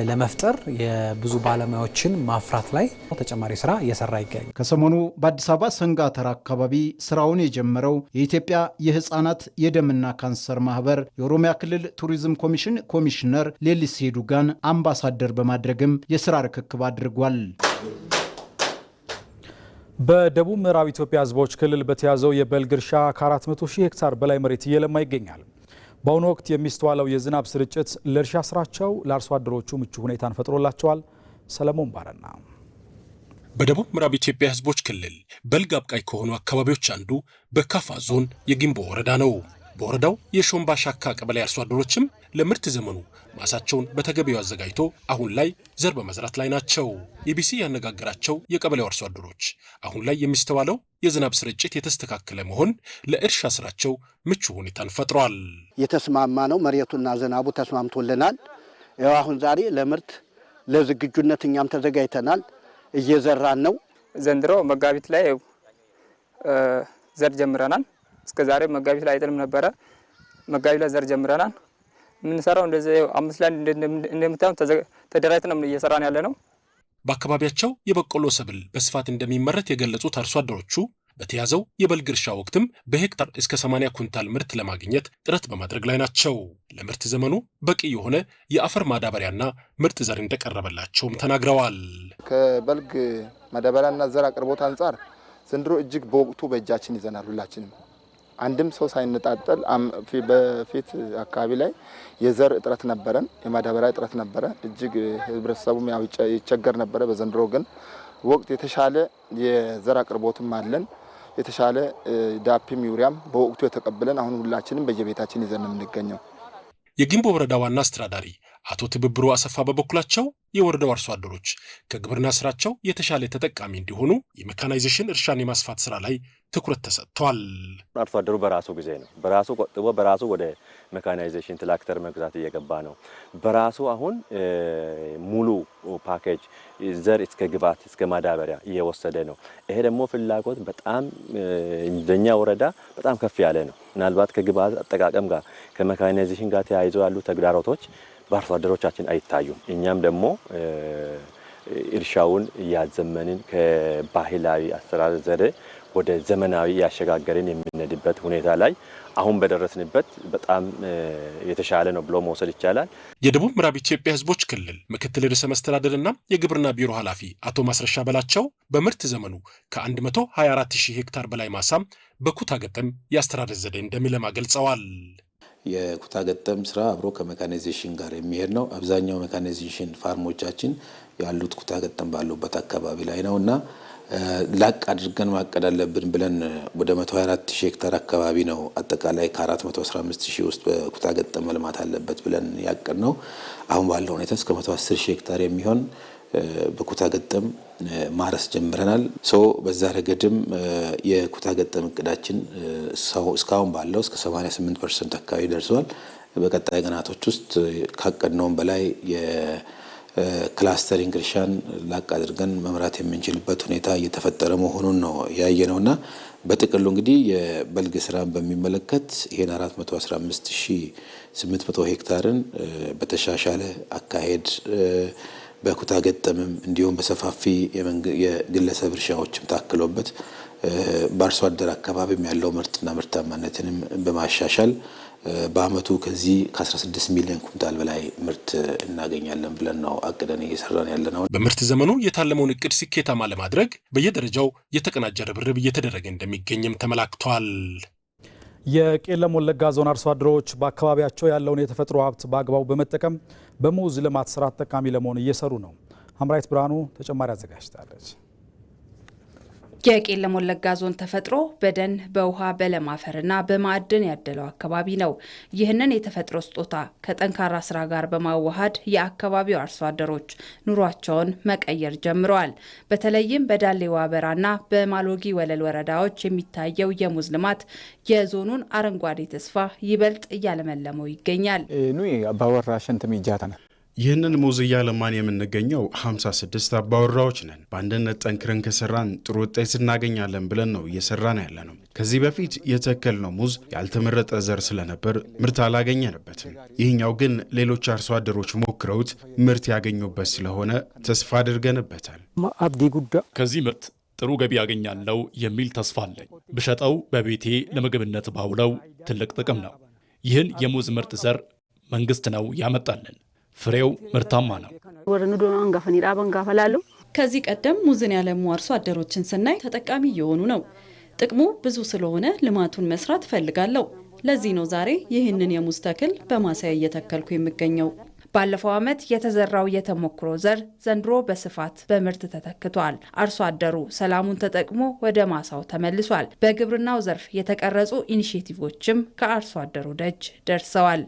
ለመፍጠር የብዙ ባለሙያዎችን ማፍራት ላይ ተጨማሪ ስራ እየሰራ ይገኛል። ከሰሞኑ በአዲስ አበባ ሰንጋተራ አካባቢ ስራውን የጀመረው የኢትዮጵያ የህፃናት የደምና ካንሰር ማህበር የኦሮሚያ ክልል ቱሪዝም ኮሚሽን ኮሚሽነር ሌሊሴ ዱጋን አምባሳደር በማድረግም የስራ ርክክብ አድርጓል። በደቡብ ምዕራብ ኢትዮጵያ ህዝቦች ክልል በተያዘው የበልግ እርሻ ከ400 ሺህ ሄክታር በላይ መሬት እየለማ ይገኛል። በአሁኑ ወቅት የሚስተዋለው የዝናብ ስርጭት ለእርሻ ስራቸው ለአርሶ አደሮቹ ምቹ ሁኔታን ፈጥሮላቸዋል። ሰለሞን ባረና በደቡብ ምዕራብ ኢትዮጵያ ህዝቦች ክልል በልግ አብቃይ ከሆኑ አካባቢዎች አንዱ በካፋ ዞን የጊምቦ ወረዳ ነው። በወረዳው የሾምባ ሻካ ቀበሌ አርሶ አደሮችም ለምርት ዘመኑ ማሳቸውን በተገቢው አዘጋጅቶ አሁን ላይ ዘር በመዝራት ላይ ናቸው። ኢቢሲ ያነጋገራቸው የቀበሌው አርሶ አደሮች አሁን ላይ የሚስተዋለው የዝናብ ስርጭት የተስተካከለ መሆን ለእርሻ ስራቸው ምቹ ሁኔታን ፈጥሯል። የተስማማ ነው። መሬቱና ዝናቡ ተስማምቶልናል። ያው አሁን ዛሬ ለምርት ለዝግጁነት እኛም ተዘጋጅተናል፣ እየዘራን ነው። ዘንድሮ መጋቢት ላይ ዘር ጀምረናል። እስከ ዛሬ መጋቢት ላይ አይጥልም ነበረ። መጋቢት ላይ ዘር ጀምረናል። የምንሰራው እንደዚህ 5 ላይ እንደምታዩት ተደራጅተን እየሰራን ያለ ነው። በአካባቢያቸው የበቆሎ ሰብል በስፋት እንደሚመረት የገለጹት አርሶ አደሮቹ በተያዘው የበልግ እርሻ ወቅትም በሄክታር እስከ 80 ኩንታል ምርት ለማግኘት ጥረት በማድረግ ላይ ናቸው። ለምርት ዘመኑ በቂ የሆነ የአፈር ማዳበሪያና ምርጥ ዘር እንደቀረበላቸውም ተናግረዋል። ከበልግ ማዳበሪያና ዘር አቅርቦት አንጻር ዘንድሮ እጅግ በወቅቱ በእጃችን ይዘናል። ሁላችንም አንድም ሰው ሳይነጣጠል በፊት አካባቢ ላይ የዘር እጥረት ነበረን፣ የማዳበሪያ እጥረት ነበረ። እጅግ ህብረተሰቡም ያው ይቸገር ነበረ። በዘንድሮ ግን ወቅት የተሻለ የዘር አቅርቦትም አለን። የተሻለ ዳፕም ዩሪያም በወቅቱ የተቀበለን አሁን ሁላችንም በየቤታችን ይዘን የምንገኘው። የጊምቦ ወረዳ ዋና አስተዳዳሪ አቶ ትብብሩ አሰፋ በበኩላቸው የወረዳው አርሶ አደሮች ከግብርና ስራቸው የተሻለ ተጠቃሚ እንዲሆኑ የሜካናይዜሽን እርሻን የማስፋት ስራ ላይ ትኩረት ተሰጥቷል። አርሶ አደሩ በራሱ ጊዜ ነው በራሱ ቆጥቦ በራሱ ወደ ሜካናይዜሽን ትራክተር መግዛት እየገባ ነው። በራሱ አሁን ሙሉ ፓኬጅ ዘር እስከ ግብዓት እስከ ማዳበሪያ እየወሰደ ነው። ይሄ ደግሞ ፍላጎት በጣም እንደኛ ወረዳ በጣም ከፍ ያለ ነው። ምናልባት ከግብዓት አጠቃቀም ጋር ከሜካናይዜሽን ጋር ተያይዞ ያሉ ተግዳሮቶች በአርሶ አደሮቻችን አይታዩም። እኛም ደግሞ እርሻውን እያዘመንን ከባህላዊ አሰራር ዘዴ ወደ ዘመናዊ ያሸጋገርን የምንሄድበት ሁኔታ ላይ አሁን በደረስንበት በጣም የተሻለ ነው ብሎ መውሰድ ይቻላል። የደቡብ ምዕራብ ኢትዮጵያ ህዝቦች ክልል ምክትል ርዕሰ መስተዳድርና የግብርና ቢሮ ኃላፊ አቶ ማስረሻ በላቸው በምርት ዘመኑ ከ124 ሺህ ሄክታር በላይ ማሳም በኩታ ገጠም የአስተራረስ ዘዴ እንደሚለማ ገልጸዋል። የኩታ ገጠም ስራ አብሮ ከሜካናይዜሽን ጋር የሚሄድ ነው። አብዛኛው ሜካናይዜሽን ፋርሞቻችን ያሉት ኩታ ገጠም ባሉበት አካባቢ ላይ ነውና ላቅ አድርገን ማቀድ አለብን ብለን ወደ 124 ሺህ ሄክታር አካባቢ ነው አጠቃላይ ከ415 ሺህ ውስጥ በኩታ ገጠም መልማት አለበት ብለን ያቀድ ነው። አሁን ባለው ሁኔታ እስከ 110 ሺህ ሄክታር የሚሆን በኩታ ገጠም ማረስ ጀምረናል። በዛ ረገድም የኩታ ገጠም እቅዳችን እስካሁን ባለው እስከ 88% አካባቢ ደርሷል። በቀጣይ ቀናቶች ውስጥ ካቀድነውም በላይ ክላስተሪንግ እርሻን ላቅ አድርገን መምራት የምንችልበት ሁኔታ እየተፈጠረ መሆኑን ነው ያየነውና በጥቅሉ እንግዲህ የበልግ ስራን በሚመለከት ይሄን 415800 ሄክታርን በተሻሻለ አካሄድ በኩታ ገጠምም እንዲሁም በሰፋፊ የግለሰብ እርሻዎችም ታክሎበት በአርሶ አደር አካባቢም ያለው ምርትና ምርታማነትንም በማሻሻል በአመቱ ከዚህ ከ16 ሚሊዮን ኩንታል በላይ ምርት እናገኛለን ብለን ነው አቅደን እየሰራን ያለነው። በምርት ዘመኑ የታለመውን እቅድ ስኬታማ ለማድረግ በየደረጃው የተቀናጀ ርብርብ እየተደረገ እንደሚገኝም ተመላክቷል። የቄለም ወለጋ ዞን አርሶ አደሮች በአካባቢያቸው ያለውን የተፈጥሮ ሀብት በአግባቡ በመጠቀም በሙዝ ልማት ስራ ተጠቃሚ ለመሆን እየሰሩ ነው። ሀምራይት ብርሃኑ ተጨማሪ አዘጋጅታለች። የቄለም ወለጋ ዞን ተፈጥሮ በደን በውሃ በለም አፈርና በማዕድን ያደለው አካባቢ ነው። ይህንን የተፈጥሮ ስጦታ ከጠንካራ ስራ ጋር በማዋሃድ የአካባቢው አርሶ አደሮች ኑሯቸውን መቀየር ጀምረዋል። በተለይም በዳሌ ዋበራና በማሎጊ ወለል ወረዳዎች የሚታየው የሙዝ ልማት የዞኑን አረንጓዴ ተስፋ ይበልጥ እያለመለመው ይገኛል። ኑይ አባወራ ሸንት ሚጃታና ይህንን ሙዝ እያለማን የምንገኘው 56 አባወራዎች ነን። በአንድነት ጠንክረን ከሰራን ጥሩ ውጤት እናገኛለን ብለን ነው እየሰራን ያለነው። ከዚህ በፊት የተከልነው ሙዝ ያልተመረጠ ዘር ስለነበር ምርት አላገኘንበትም። ይህኛው ግን ሌሎች አርሶ አደሮች ሞክረውት ምርት ያገኙበት ስለሆነ ተስፋ አድርገንበታል። ከዚህ ምርት ጥሩ ገቢ ያገኛለው የሚል ተስፋ አለኝ። ብሸጠው በቤቴ ለምግብነት ባውለው ትልቅ ጥቅም ነው። ይህን የሙዝ ምርጥ ዘር መንግስት ነው ያመጣልን። ፍሬው ምርታማ ነው። ከዚህ ቀደም ሙዝን ያለሙ አርሶ አደሮችን ስናይ ተጠቃሚ እየሆኑ ነው። ጥቅሙ ብዙ ስለሆነ ልማቱን መስራት እፈልጋለሁ። ለዚህ ነው ዛሬ ይህንን የሙዝ ተክል በማሳያ እየተከልኩ የሚገኘው። ባለፈው ዓመት የተዘራው የተሞክሮ ዘር ዘንድሮ በስፋት በምርት ተተክቷል። አርሶ አደሩ ሰላሙን ተጠቅሞ ወደ ማሳው ተመልሷል። በግብርናው ዘርፍ የተቀረጹ ኢኒሼቲቮችም ከአርሶ አደሩ ደጅ ደርሰዋል።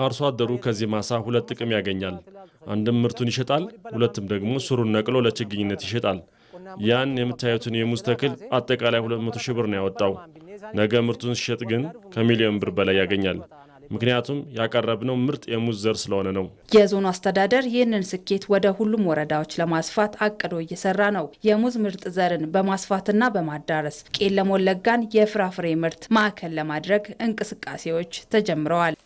አርሶ አደሩ ከዚህ ማሳ ሁለት ጥቅም ያገኛል። አንድም ምርቱን ይሸጣል፣ ሁለትም ደግሞ ስሩን ነቅሎ ለችግኝነት ይሸጣል። ያን የምታዩትን የሙዝ ተክል አጠቃላይ 200 ሺህ ብር ነው ያወጣው። ነገ ምርቱን ሲሸጥ ግን ከሚሊዮን ብር በላይ ያገኛል። ምክንያቱም ያቀረብነው ምርጥ የሙዝ ዘር ስለሆነ ነው። የዞኑ አስተዳደር ይህንን ስኬት ወደ ሁሉም ወረዳዎች ለማስፋት አቅዶ እየሰራ ነው። የሙዝ ምርጥ ዘርን በማስፋትና በማዳረስ ቄለም ወለጋን የፍራፍሬ ምርት ማዕከል ለማድረግ እንቅስቃሴዎች ተጀምረዋል።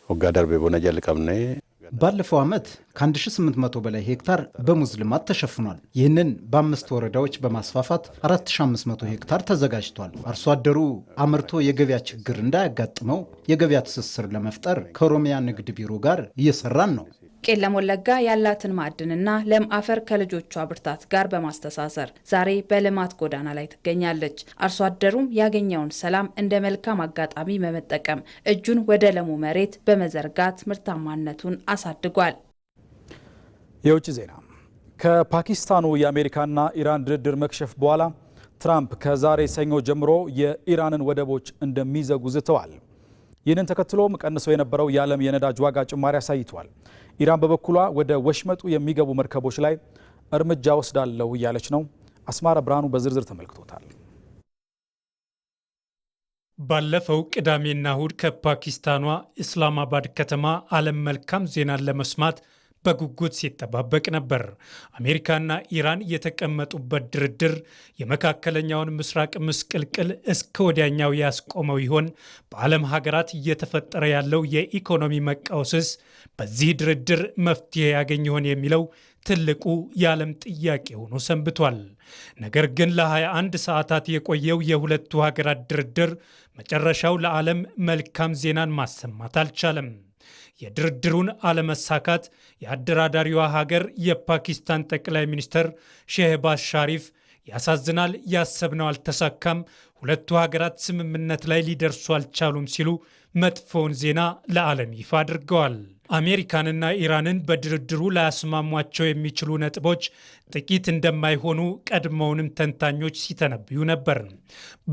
ባለፈው ዓመት ከ1800 በላይ ሄክታር በሙዝ ልማት ተሸፍኗል። ይህንን በ5 ወረዳዎች በማስፋፋት 4500 ሄክታር ተዘጋጅቷል። አርሶ አደሩ አምርቶ የገበያ ችግር እንዳያጋጥመው የገበያ ትስስር ለመፍጠር ከኦሮሚያ ንግድ ቢሮ ጋር እየሰራን ነው። ቄለም ወለጋ ያላትን ማዕድንና ለም አፈር ከልጆቿ ብርታት ጋር በማስተሳሰር ዛሬ በልማት ጎዳና ላይ ትገኛለች። አርሶ አደሩም ያገኘውን ሰላም እንደ መልካም አጋጣሚ በመጠቀም እጁን ወደ ለሙ መሬት በመዘርጋት ምርታማነቱን አሳድጓል። የውጭ ዜና። ከፓኪስታኑ የአሜሪካና ኢራን ድርድር መክሸፍ በኋላ ትራምፕ ከዛሬ ሰኞ ጀምሮ የኢራንን ወደቦች እንደሚዘጉ ዝተዋል። ይህንን ተከትሎም ቀንሶ የነበረው የዓለም የነዳጅ ዋጋ ጭማሪ አሳይቷል። ኢራን በበኩሏ ወደ ወሽመጡ የሚገቡ መርከቦች ላይ እርምጃ ወስዳለው እያለች ነው። አስማረ ብርሃኑ በዝርዝር ተመልክቶታል። ባለፈው ቅዳሜና እሁድ ከፓኪስታኗ ኢስላማባድ ከተማ ዓለም መልካም ዜናን ለመስማት በጉጉት ሲጠባበቅ ነበር። አሜሪካና ኢራን የተቀመጡበት ድርድር የመካከለኛውን ምስራቅ ምስቅልቅል እስከ ወዲያኛው ያስቆመው ይሆን? በዓለም ሀገራት እየተፈጠረ ያለው የኢኮኖሚ መቃወስስ በዚህ ድርድር መፍትሄ ያገኝ ይሆን የሚለው ትልቁ የዓለም ጥያቄ ሆኖ ሰንብቷል። ነገር ግን ለ21 ሰዓታት የቆየው የሁለቱ ሀገራት ድርድር መጨረሻው ለዓለም መልካም ዜናን ማሰማት አልቻለም። የድርድሩን አለመሳካት የአደራዳሪዋ ሀገር የፓኪስታን ጠቅላይ ሚኒስትር ሼህባዝ ሻሪፍ ያሳዝናል፣ ያሰብነው አልተሳካም፣ ሁለቱ ሀገራት ስምምነት ላይ ሊደርሱ አልቻሉም ሲሉ መጥፎውን ዜና ለዓለም ይፋ አድርገዋል። አሜሪካንና ኢራንን በድርድሩ ላያስማሟቸው የሚችሉ ነጥቦች ጥቂት እንደማይሆኑ ቀድሞውንም ተንታኞች ሲተነብዩ ነበር።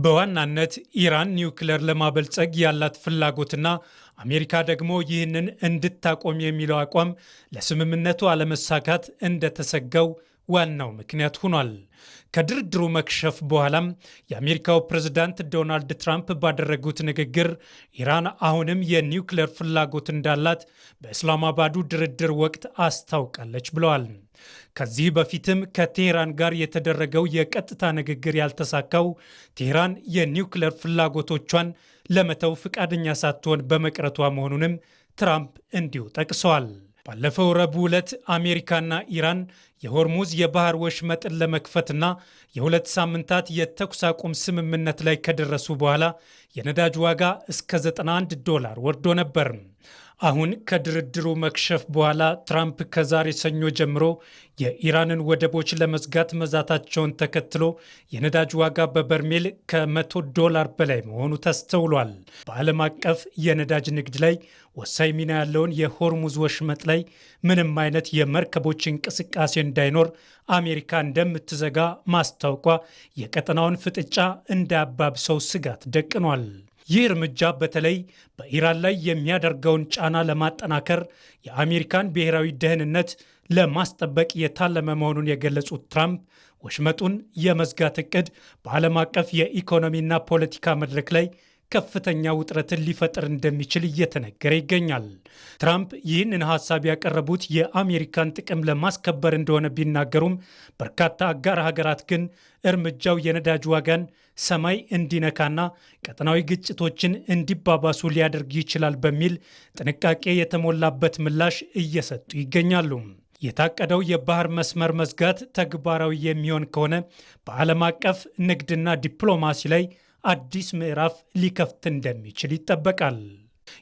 በዋናነት ኢራን ኒውክሌር ለማበልጸግ ያላት ፍላጎትና አሜሪካ ደግሞ ይህንን እንድታቆም የሚለው አቋም ለስምምነቱ አለመሳካት እንደተሰጋው ዋናው ምክንያት ሆኗል። ከድርድሩ መክሸፍ በኋላም የአሜሪካው ፕሬዝዳንት ዶናልድ ትራምፕ ባደረጉት ንግግር ኢራን አሁንም የኒውክሌር ፍላጎት እንዳላት በእስላማባዱ ድርድር ወቅት አስታውቃለች ብለዋል። ከዚህ በፊትም ከቴህራን ጋር የተደረገው የቀጥታ ንግግር ያልተሳካው ቴህራን የኒውክሌር ፍላጎቶቿን ለመተው ፍቃደኛ ሳትሆን በመቅረቷ መሆኑንም ትራምፕ እንዲሁ ጠቅሰዋል። ባለፈው ረቡዕ ዕለት አሜሪካና ኢራን የሆርሙዝ የባህር ወሽመጥን ለመክፈትና የ2 ሳምንታት የተኩስ አቁም ስምምነት ላይ ከደረሱ በኋላ የነዳጅ ዋጋ እስከ $91 ወርዶ ነበር። አሁን ከድርድሩ መክሸፍ በኋላ ትራምፕ ከዛሬ ሰኞ ጀምሮ የኢራንን ወደቦች ለመዝጋት መዛታቸውን ተከትሎ የነዳጅ ዋጋ በበርሜል $100 በላይ መሆኑ ተስተውሏል። በዓለም አቀፍ የነዳጅ ንግድ ላይ ወሳኝ ሚና ያለውን የሆርሙዝ ወሽመጥ ላይ ምንም አይነት የመርከቦች እንቅስቃሴ እንዳይኖር አሜሪካ እንደምትዘጋ ማስታወቋ የቀጠናውን ፍጥጫ እንዳያባብሰው ስጋት ደቅኗል። ይህ እርምጃ በተለይ በኢራን ላይ የሚያደርገውን ጫና ለማጠናከር የአሜሪካን ብሔራዊ ደህንነት ለማስጠበቅ የታለመ መሆኑን የገለጹት ትራምፕ ወሽመጡን የመዝጋት እቅድ በዓለም አቀፍ የኢኮኖሚና ፖለቲካ መድረክ ላይ ከፍተኛ ውጥረትን ሊፈጥር እንደሚችል እየተነገረ ይገኛል። ትራምፕ ይህንን ሀሳብ ያቀረቡት የአሜሪካን ጥቅም ለማስከበር እንደሆነ ቢናገሩም በርካታ አጋር ሀገራት ግን እርምጃው የነዳጅ ዋጋን ሰማይ እንዲነካና ቀጠናዊ ግጭቶችን እንዲባባሱ ሊያደርግ ይችላል በሚል ጥንቃቄ የተሞላበት ምላሽ እየሰጡ ይገኛሉ። የታቀደው የባህር መስመር መዝጋት ተግባራዊ የሚሆን ከሆነ በዓለም አቀፍ ንግድና ዲፕሎማሲ ላይ አዲስ ምዕራፍ ሊከፍት እንደሚችል ይጠበቃል።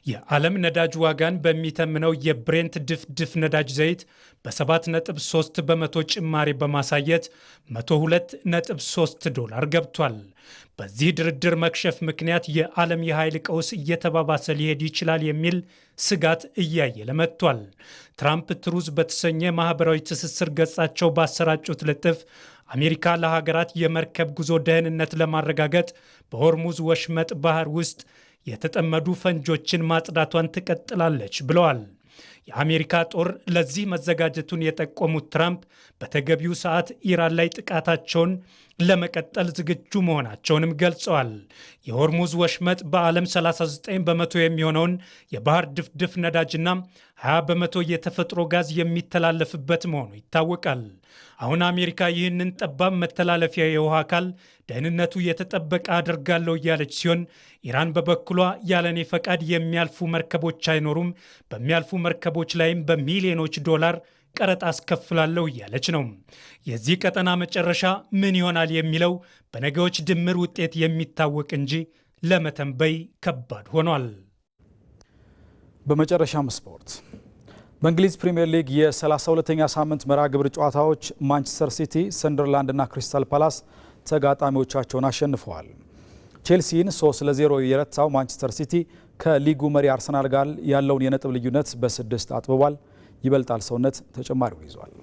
የዓለም ነዳጅ ዋጋን በሚተምነው የብሬንት ድፍድፍ ነዳጅ ዘይት በ7.3 በመቶ ጭማሪ በማሳየት $102.3 ገብቷል። በዚህ ድርድር መክሸፍ ምክንያት የዓለም የኃይል ቀውስ እየተባባሰ ሊሄድ ይችላል የሚል ስጋት እያየለ መጥቷል። ትራምፕ ትሩዝ በተሰኘ ማህበራዊ ትስስር ገጻቸው ባሰራጩት ልጥፍ አሜሪካ ለሀገራት የመርከብ ጉዞ ደህንነት ለማረጋገጥ በሆርሙዝ ወሽመጥ ባህር ውስጥ የተጠመዱ ፈንጆችን ማጽዳቷን ትቀጥላለች ብለዋል። የአሜሪካ ጦር ለዚህ መዘጋጀቱን የጠቆሙት ትራምፕ በተገቢው ሰዓት ኢራን ላይ ጥቃታቸውን ለመቀጠል ዝግጁ መሆናቸውንም ገልጸዋል። የሆርሙዝ ወሽመጥ በዓለም 39 በመቶ የሚሆነውን የባህር ድፍድፍ ነዳጅና 20 በመቶ የተፈጥሮ ጋዝ የሚተላለፍበት መሆኑ ይታወቃል። አሁን አሜሪካ ይህንን ጠባብ መተላለፊያ የውሃ አካል ደህንነቱ የተጠበቀ አድርጋለሁ እያለች ሲሆን ኢራን በበኩሏ ያለኔ ፈቃድ የሚያልፉ መርከቦች አይኖሩም፣ በሚያልፉ መርከቦች ላይም በሚሊዮኖች ዶላር ቀረጥ አስከፍላለሁ እያለች ነው። የዚህ ቀጠና መጨረሻ ምን ይሆናል የሚለው በነገዎች ድምር ውጤት የሚታወቅ እንጂ ለመተንበይ ከባድ ሆኗል። በመጨረሻም ስፖርት። በእንግሊዝ ፕሪምየር ሊግ የ32ኛ ሳምንት መርሃ ግብር ጨዋታዎች ማንቸስተር ሲቲ፣ ሰንደርላንድ እና ክሪስታል ፓላስ ተጋጣሚዎቻቸውን አሸንፈዋል። ቼልሲን 3-0 የረታው ማንቸስተር ሲቲ ከሊጉ መሪ አርሰናል ጋር ያለውን የነጥብ ልዩነት በ6 አጥብቧል። ይበልጣል ሰውነት ተጨማሪው ይዟል።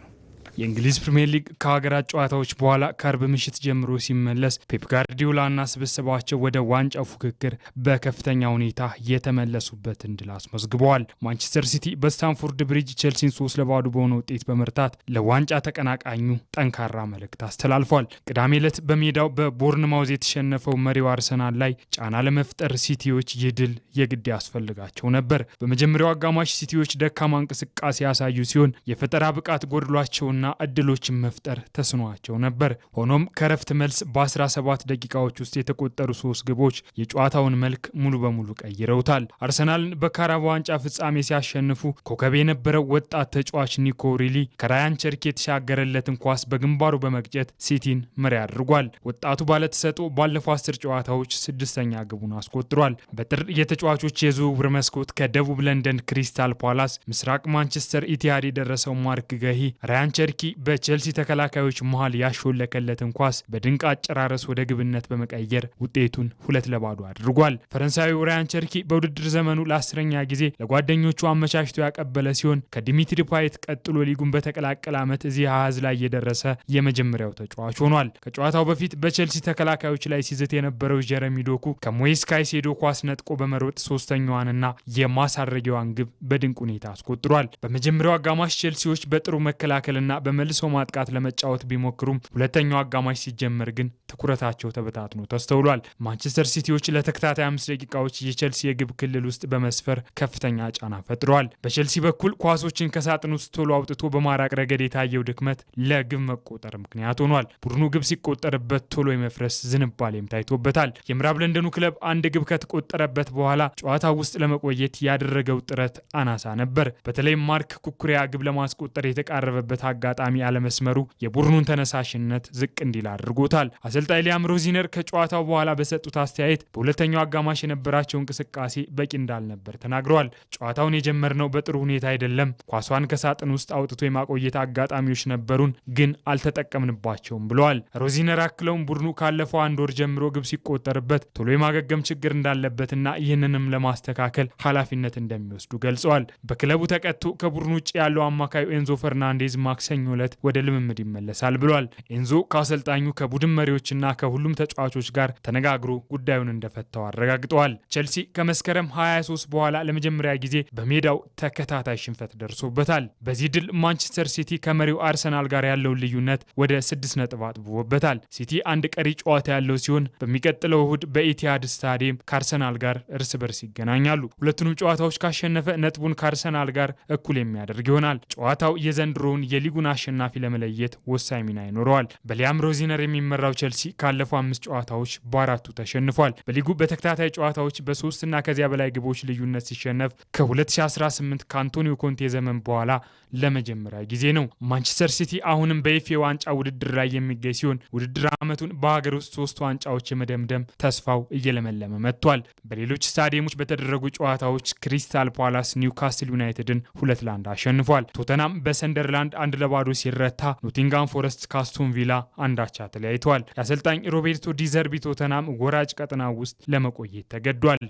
የእንግሊዝ ፕሪምየር ሊግ ከሀገራት ጨዋታዎች በኋላ ከአርብ ምሽት ጀምሮ ሲመለስ ፔፕ ጋርዲዮላና ስብስባቸው ወደ ዋንጫው ፉክክር በከፍተኛ ሁኔታ የተመለሱበትን ድል አስመዝግበዋል። ማንቸስተር ሲቲ በስታንፎርድ ብሪጅ ቼልሲን 3-0 በሆነ ውጤት በመርታት ለዋንጫ ተቀናቃኙ ጠንካራ መልእክት አስተላልፏል። ቅዳሜ ዕለት በሜዳው በቦርንማውዝ የተሸነፈው መሪው አርሰናል ላይ ጫና ለመፍጠር ሲቲዎች ይህ ድል የግድ ያስፈልጋቸው ነበር። በመጀመሪያው አጋማሽ ሲቲዎች ደካማ እንቅስቃሴ ያሳዩ ሲሆን የፈጠራ ብቃት ጎድሏቸውና እድሎችን መፍጠር ተስኗቸው ነበር። ሆኖም ከረፍት መልስ በ17 ደቂቃዎች ውስጥ የተቆጠሩ 3 ግቦች የጨዋታውን መልክ ሙሉ በሙሉ ቀይረውታል። አርሰናልን በካራባ ዋንጫ ፍጻሜ ሲያሸንፉ ኮከብ የነበረው ወጣት ተጫዋች ኒኮ ሪሊ ከራያን ቸርኪ የተሻገረለትን ኳስ በግንባሩ በመግጨት ሲቲን መሪ አድርጓል። ወጣቱ ባለተሰጥኦ ባለፈው 10 ጨዋታዎች 6ኛ ግቡን አስቆጥሯል። በጥር የተጫዋቾች የዝውውር መስኮት ከደቡብ ለንደን ክሪስታል ፓላስ ምስራቅ ማንቸስተር ኢቲሃድ የደረሰው ማርክ ገሂ ራያን ቸርኪ በቼልሲ ተከላካዮች መሃል ያሾለከለትን ኳስ በድንቅ አጨራረስ ወደ ግብነት በመቀየር ውጤቱን 2-0 አድርጓል። ፈረንሳዊው ራያን ቸርኪ በውድድር ዘመኑ ለ10ኛ ጊዜ ለጓደኞቹ አመቻችቶ ያቀበለ ሲሆን ከዲሚትሪ ፓየት ቀጥሎ ሊጉን በተቀላቀለ ዓመት እዚህ አሃዝ ላይ የደረሰ የመጀመሪያው ተጫዋች ሆኗል። ከጨዋታው በፊት በቼልሲ ተከላካዮች ላይ ሲዝት የነበረው ጀረሚ ዶኩ ከሞይስ ካይሴዶ ኳስ ነጥቆ በመሮጥ 3ኛዋንና የማሳረጊያዋን ግብ በድንቅ ሁኔታ አስቆጥሯል። በመጀመሪያው አጋማሽ ቼልሲዎች በጥሩ መከላከልና በመልሶ ማጥቃት ለመጫወት ቢሞክሩም ሁለተኛው አጋማሽ ሲጀመር ግን ትኩረታቸው ተበታትኖ ተስተውሏል። ማንቸስተር ሲቲዎች ለተከታታይ 5 ደቂቃዎች የቼልሲ የግብ ክልል ውስጥ በመስፈር ከፍተኛ ጫና ፈጥረዋል። በቼልሲ በኩል ኳሶችን ከሳጥን ውስጥ ቶሎ አውጥቶ በማራቅ ረገድ የታየው ድክመት ለግብ መቆጠር ምክንያት ሆኗል። ቡድኑ ግብ ሲቆጠርበት ቶሎ የመፍረስ ዝንባሌም ታይቶበታል። የምዕራብ ለንደኑ ክለብ አንድ ግብ ከተቆጠረበት በኋላ ጨዋታው ውስጥ ለመቆየት ያደረገው ጥረት አናሳ ነበር። በተለይም ማርክ ኩኩሪያ ግብ ለማስቆጠር የተቃረበበት አጋጣሚ አለመስመሩ የቡድኑን ተነሳሽነት ዝቅ እንዲል አድርጎታል። አሰልጣኝ ሊያም ሮዚነር ከጨዋታው በኋላ በሰጡት አስተያየት በሁለተኛው አጋማሽ የነበራቸው እንቅስቃሴ በቂ እንዳልነበር ተናግረዋል። ጨዋታውን የጀመርነው በጥሩ ሁኔታ አይደለም፣ ኳሷን ከሳጥን ውስጥ አውጥቶ የማቆየት አጋጣሚዎች ነበሩን፣ ግን አልተጠቀምንባቸውም ብለዋል። ሮዚነር አክለውም ቡድኑ ካለፈው 1 ወር ጀምሮ ግብ ሲቆጠርበት ቶሎ የማገገም ችግር እንዳለበትና ይህንንም ለማስተካከል ኃላፊነት እንደሚወስዱ ገልጸዋል። በክለቡ ተቀጥቶ ከቡድኑ ውጭ ያለው አማካዩ ኤንዞ ፈርናንዴዝ ማክሰኞ ማክሰኞ ዕለት ወደ ልምምድ ይመለሳል ብሏል። ኤንዞ ከአሰልጣኙ ከቡድን መሪዎችና ከሁሉም ተጫዋቾች ጋር ተነጋግሮ ጉዳዩን እንደፈታው አረጋግጠዋል። ቼልሲ ከመስከረም 23 በኋላ ለመጀመሪያ ጊዜ በሜዳው ተከታታይ ሽንፈት ደርሶበታል። በዚህ ድል ማንቸስተር ሲቲ ከመሪው አርሰናል ጋር ያለውን ልዩነት ወደ 6 ነጥብ አጥብቦበታል። ሲቲ አንድ ቀሪ ጨዋታ ያለው ሲሆን በሚቀጥለው እሁድ በኢቲሃድ ስታዲየም ከአርሰናል ጋር እርስ በርስ ይገናኛሉ። ሁለቱንም ጨዋታዎች ካሸነፈ ነጥቡን ከአርሰናል ጋር እኩል የሚያደርግ ይሆናል። ጨዋታው የዘንድሮውን የሊጉን አሸናፊ ለመለየት ወሳኝ ሚና ይኖረዋል። በሊያም ሮዚነር የሚመራው ቼልሲ ካለፈው 5 ጨዋታዎች በ4ቱ ተሸንፏል። በሊጉ በተከታታይ ጨዋታዎች በ3 እና ከዚያ በላይ ግቦች ልዩነት ሲሸነፍ ከ2018 ከአንቶኒዮ ኮንቴ ዘመን በኋላ ለመጀመሪያ ጊዜ ነው። ማንቸስተር ሲቲ አሁንም በኤፍኤ ዋንጫ ውድድር ላይ የሚገኝ ሲሆን ውድድር ዓመቱን በሀገር ውስጥ 3 ዋንጫዎች የመደምደም ተስፋው እየለመለመ መጥቷል። በሌሎች ስታዲየሞች በተደረጉ ጨዋታዎች ክሪስታል ፓላስ ኒውካስል ዩናይትድን 2-1 አሸንፏል። ቶተናም በሰንደርላንድ 1-0 ሲረታ፣ ኖቲንጋም ፎረስት ካስቶን ቪላ 1-1 ተለያይተዋል። የአሰልጣኝ ሮቤርቶ ዲዘርቢ ቶተናም ወራጅ ቀጠና ውስጥ ለመቆየት ተገዷል።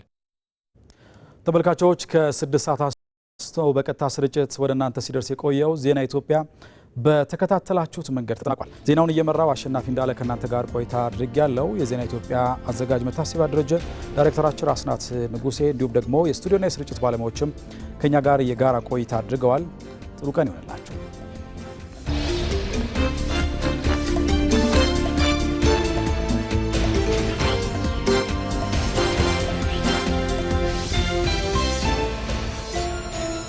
ተመልካቾች ከ6 ሰዓት በቀጥታ ስርጭት ወደ እናንተ ሲደርስ የቆየው ዜና ኢትዮጵያ በተከታተላችሁት መንገድ ተጠናቋል። ዜናውን እየመራው አሸናፊ እንዳለ ከእናንተ ጋር ቆይታ አድርጌያለሁ። የዜና ኢትዮጵያ አዘጋጅ መታሰቢያ ደረጀ፣ ዳይሬክተራችን አስናት ንጉሴ እንዲሁም ደግሞ የስቱዲዮና የስርጭት ባለሙያዎችም ከኛ ጋር የጋራ ቆይታ አድርገዋል። ጥሩ ቀን ይሆንላችሁ።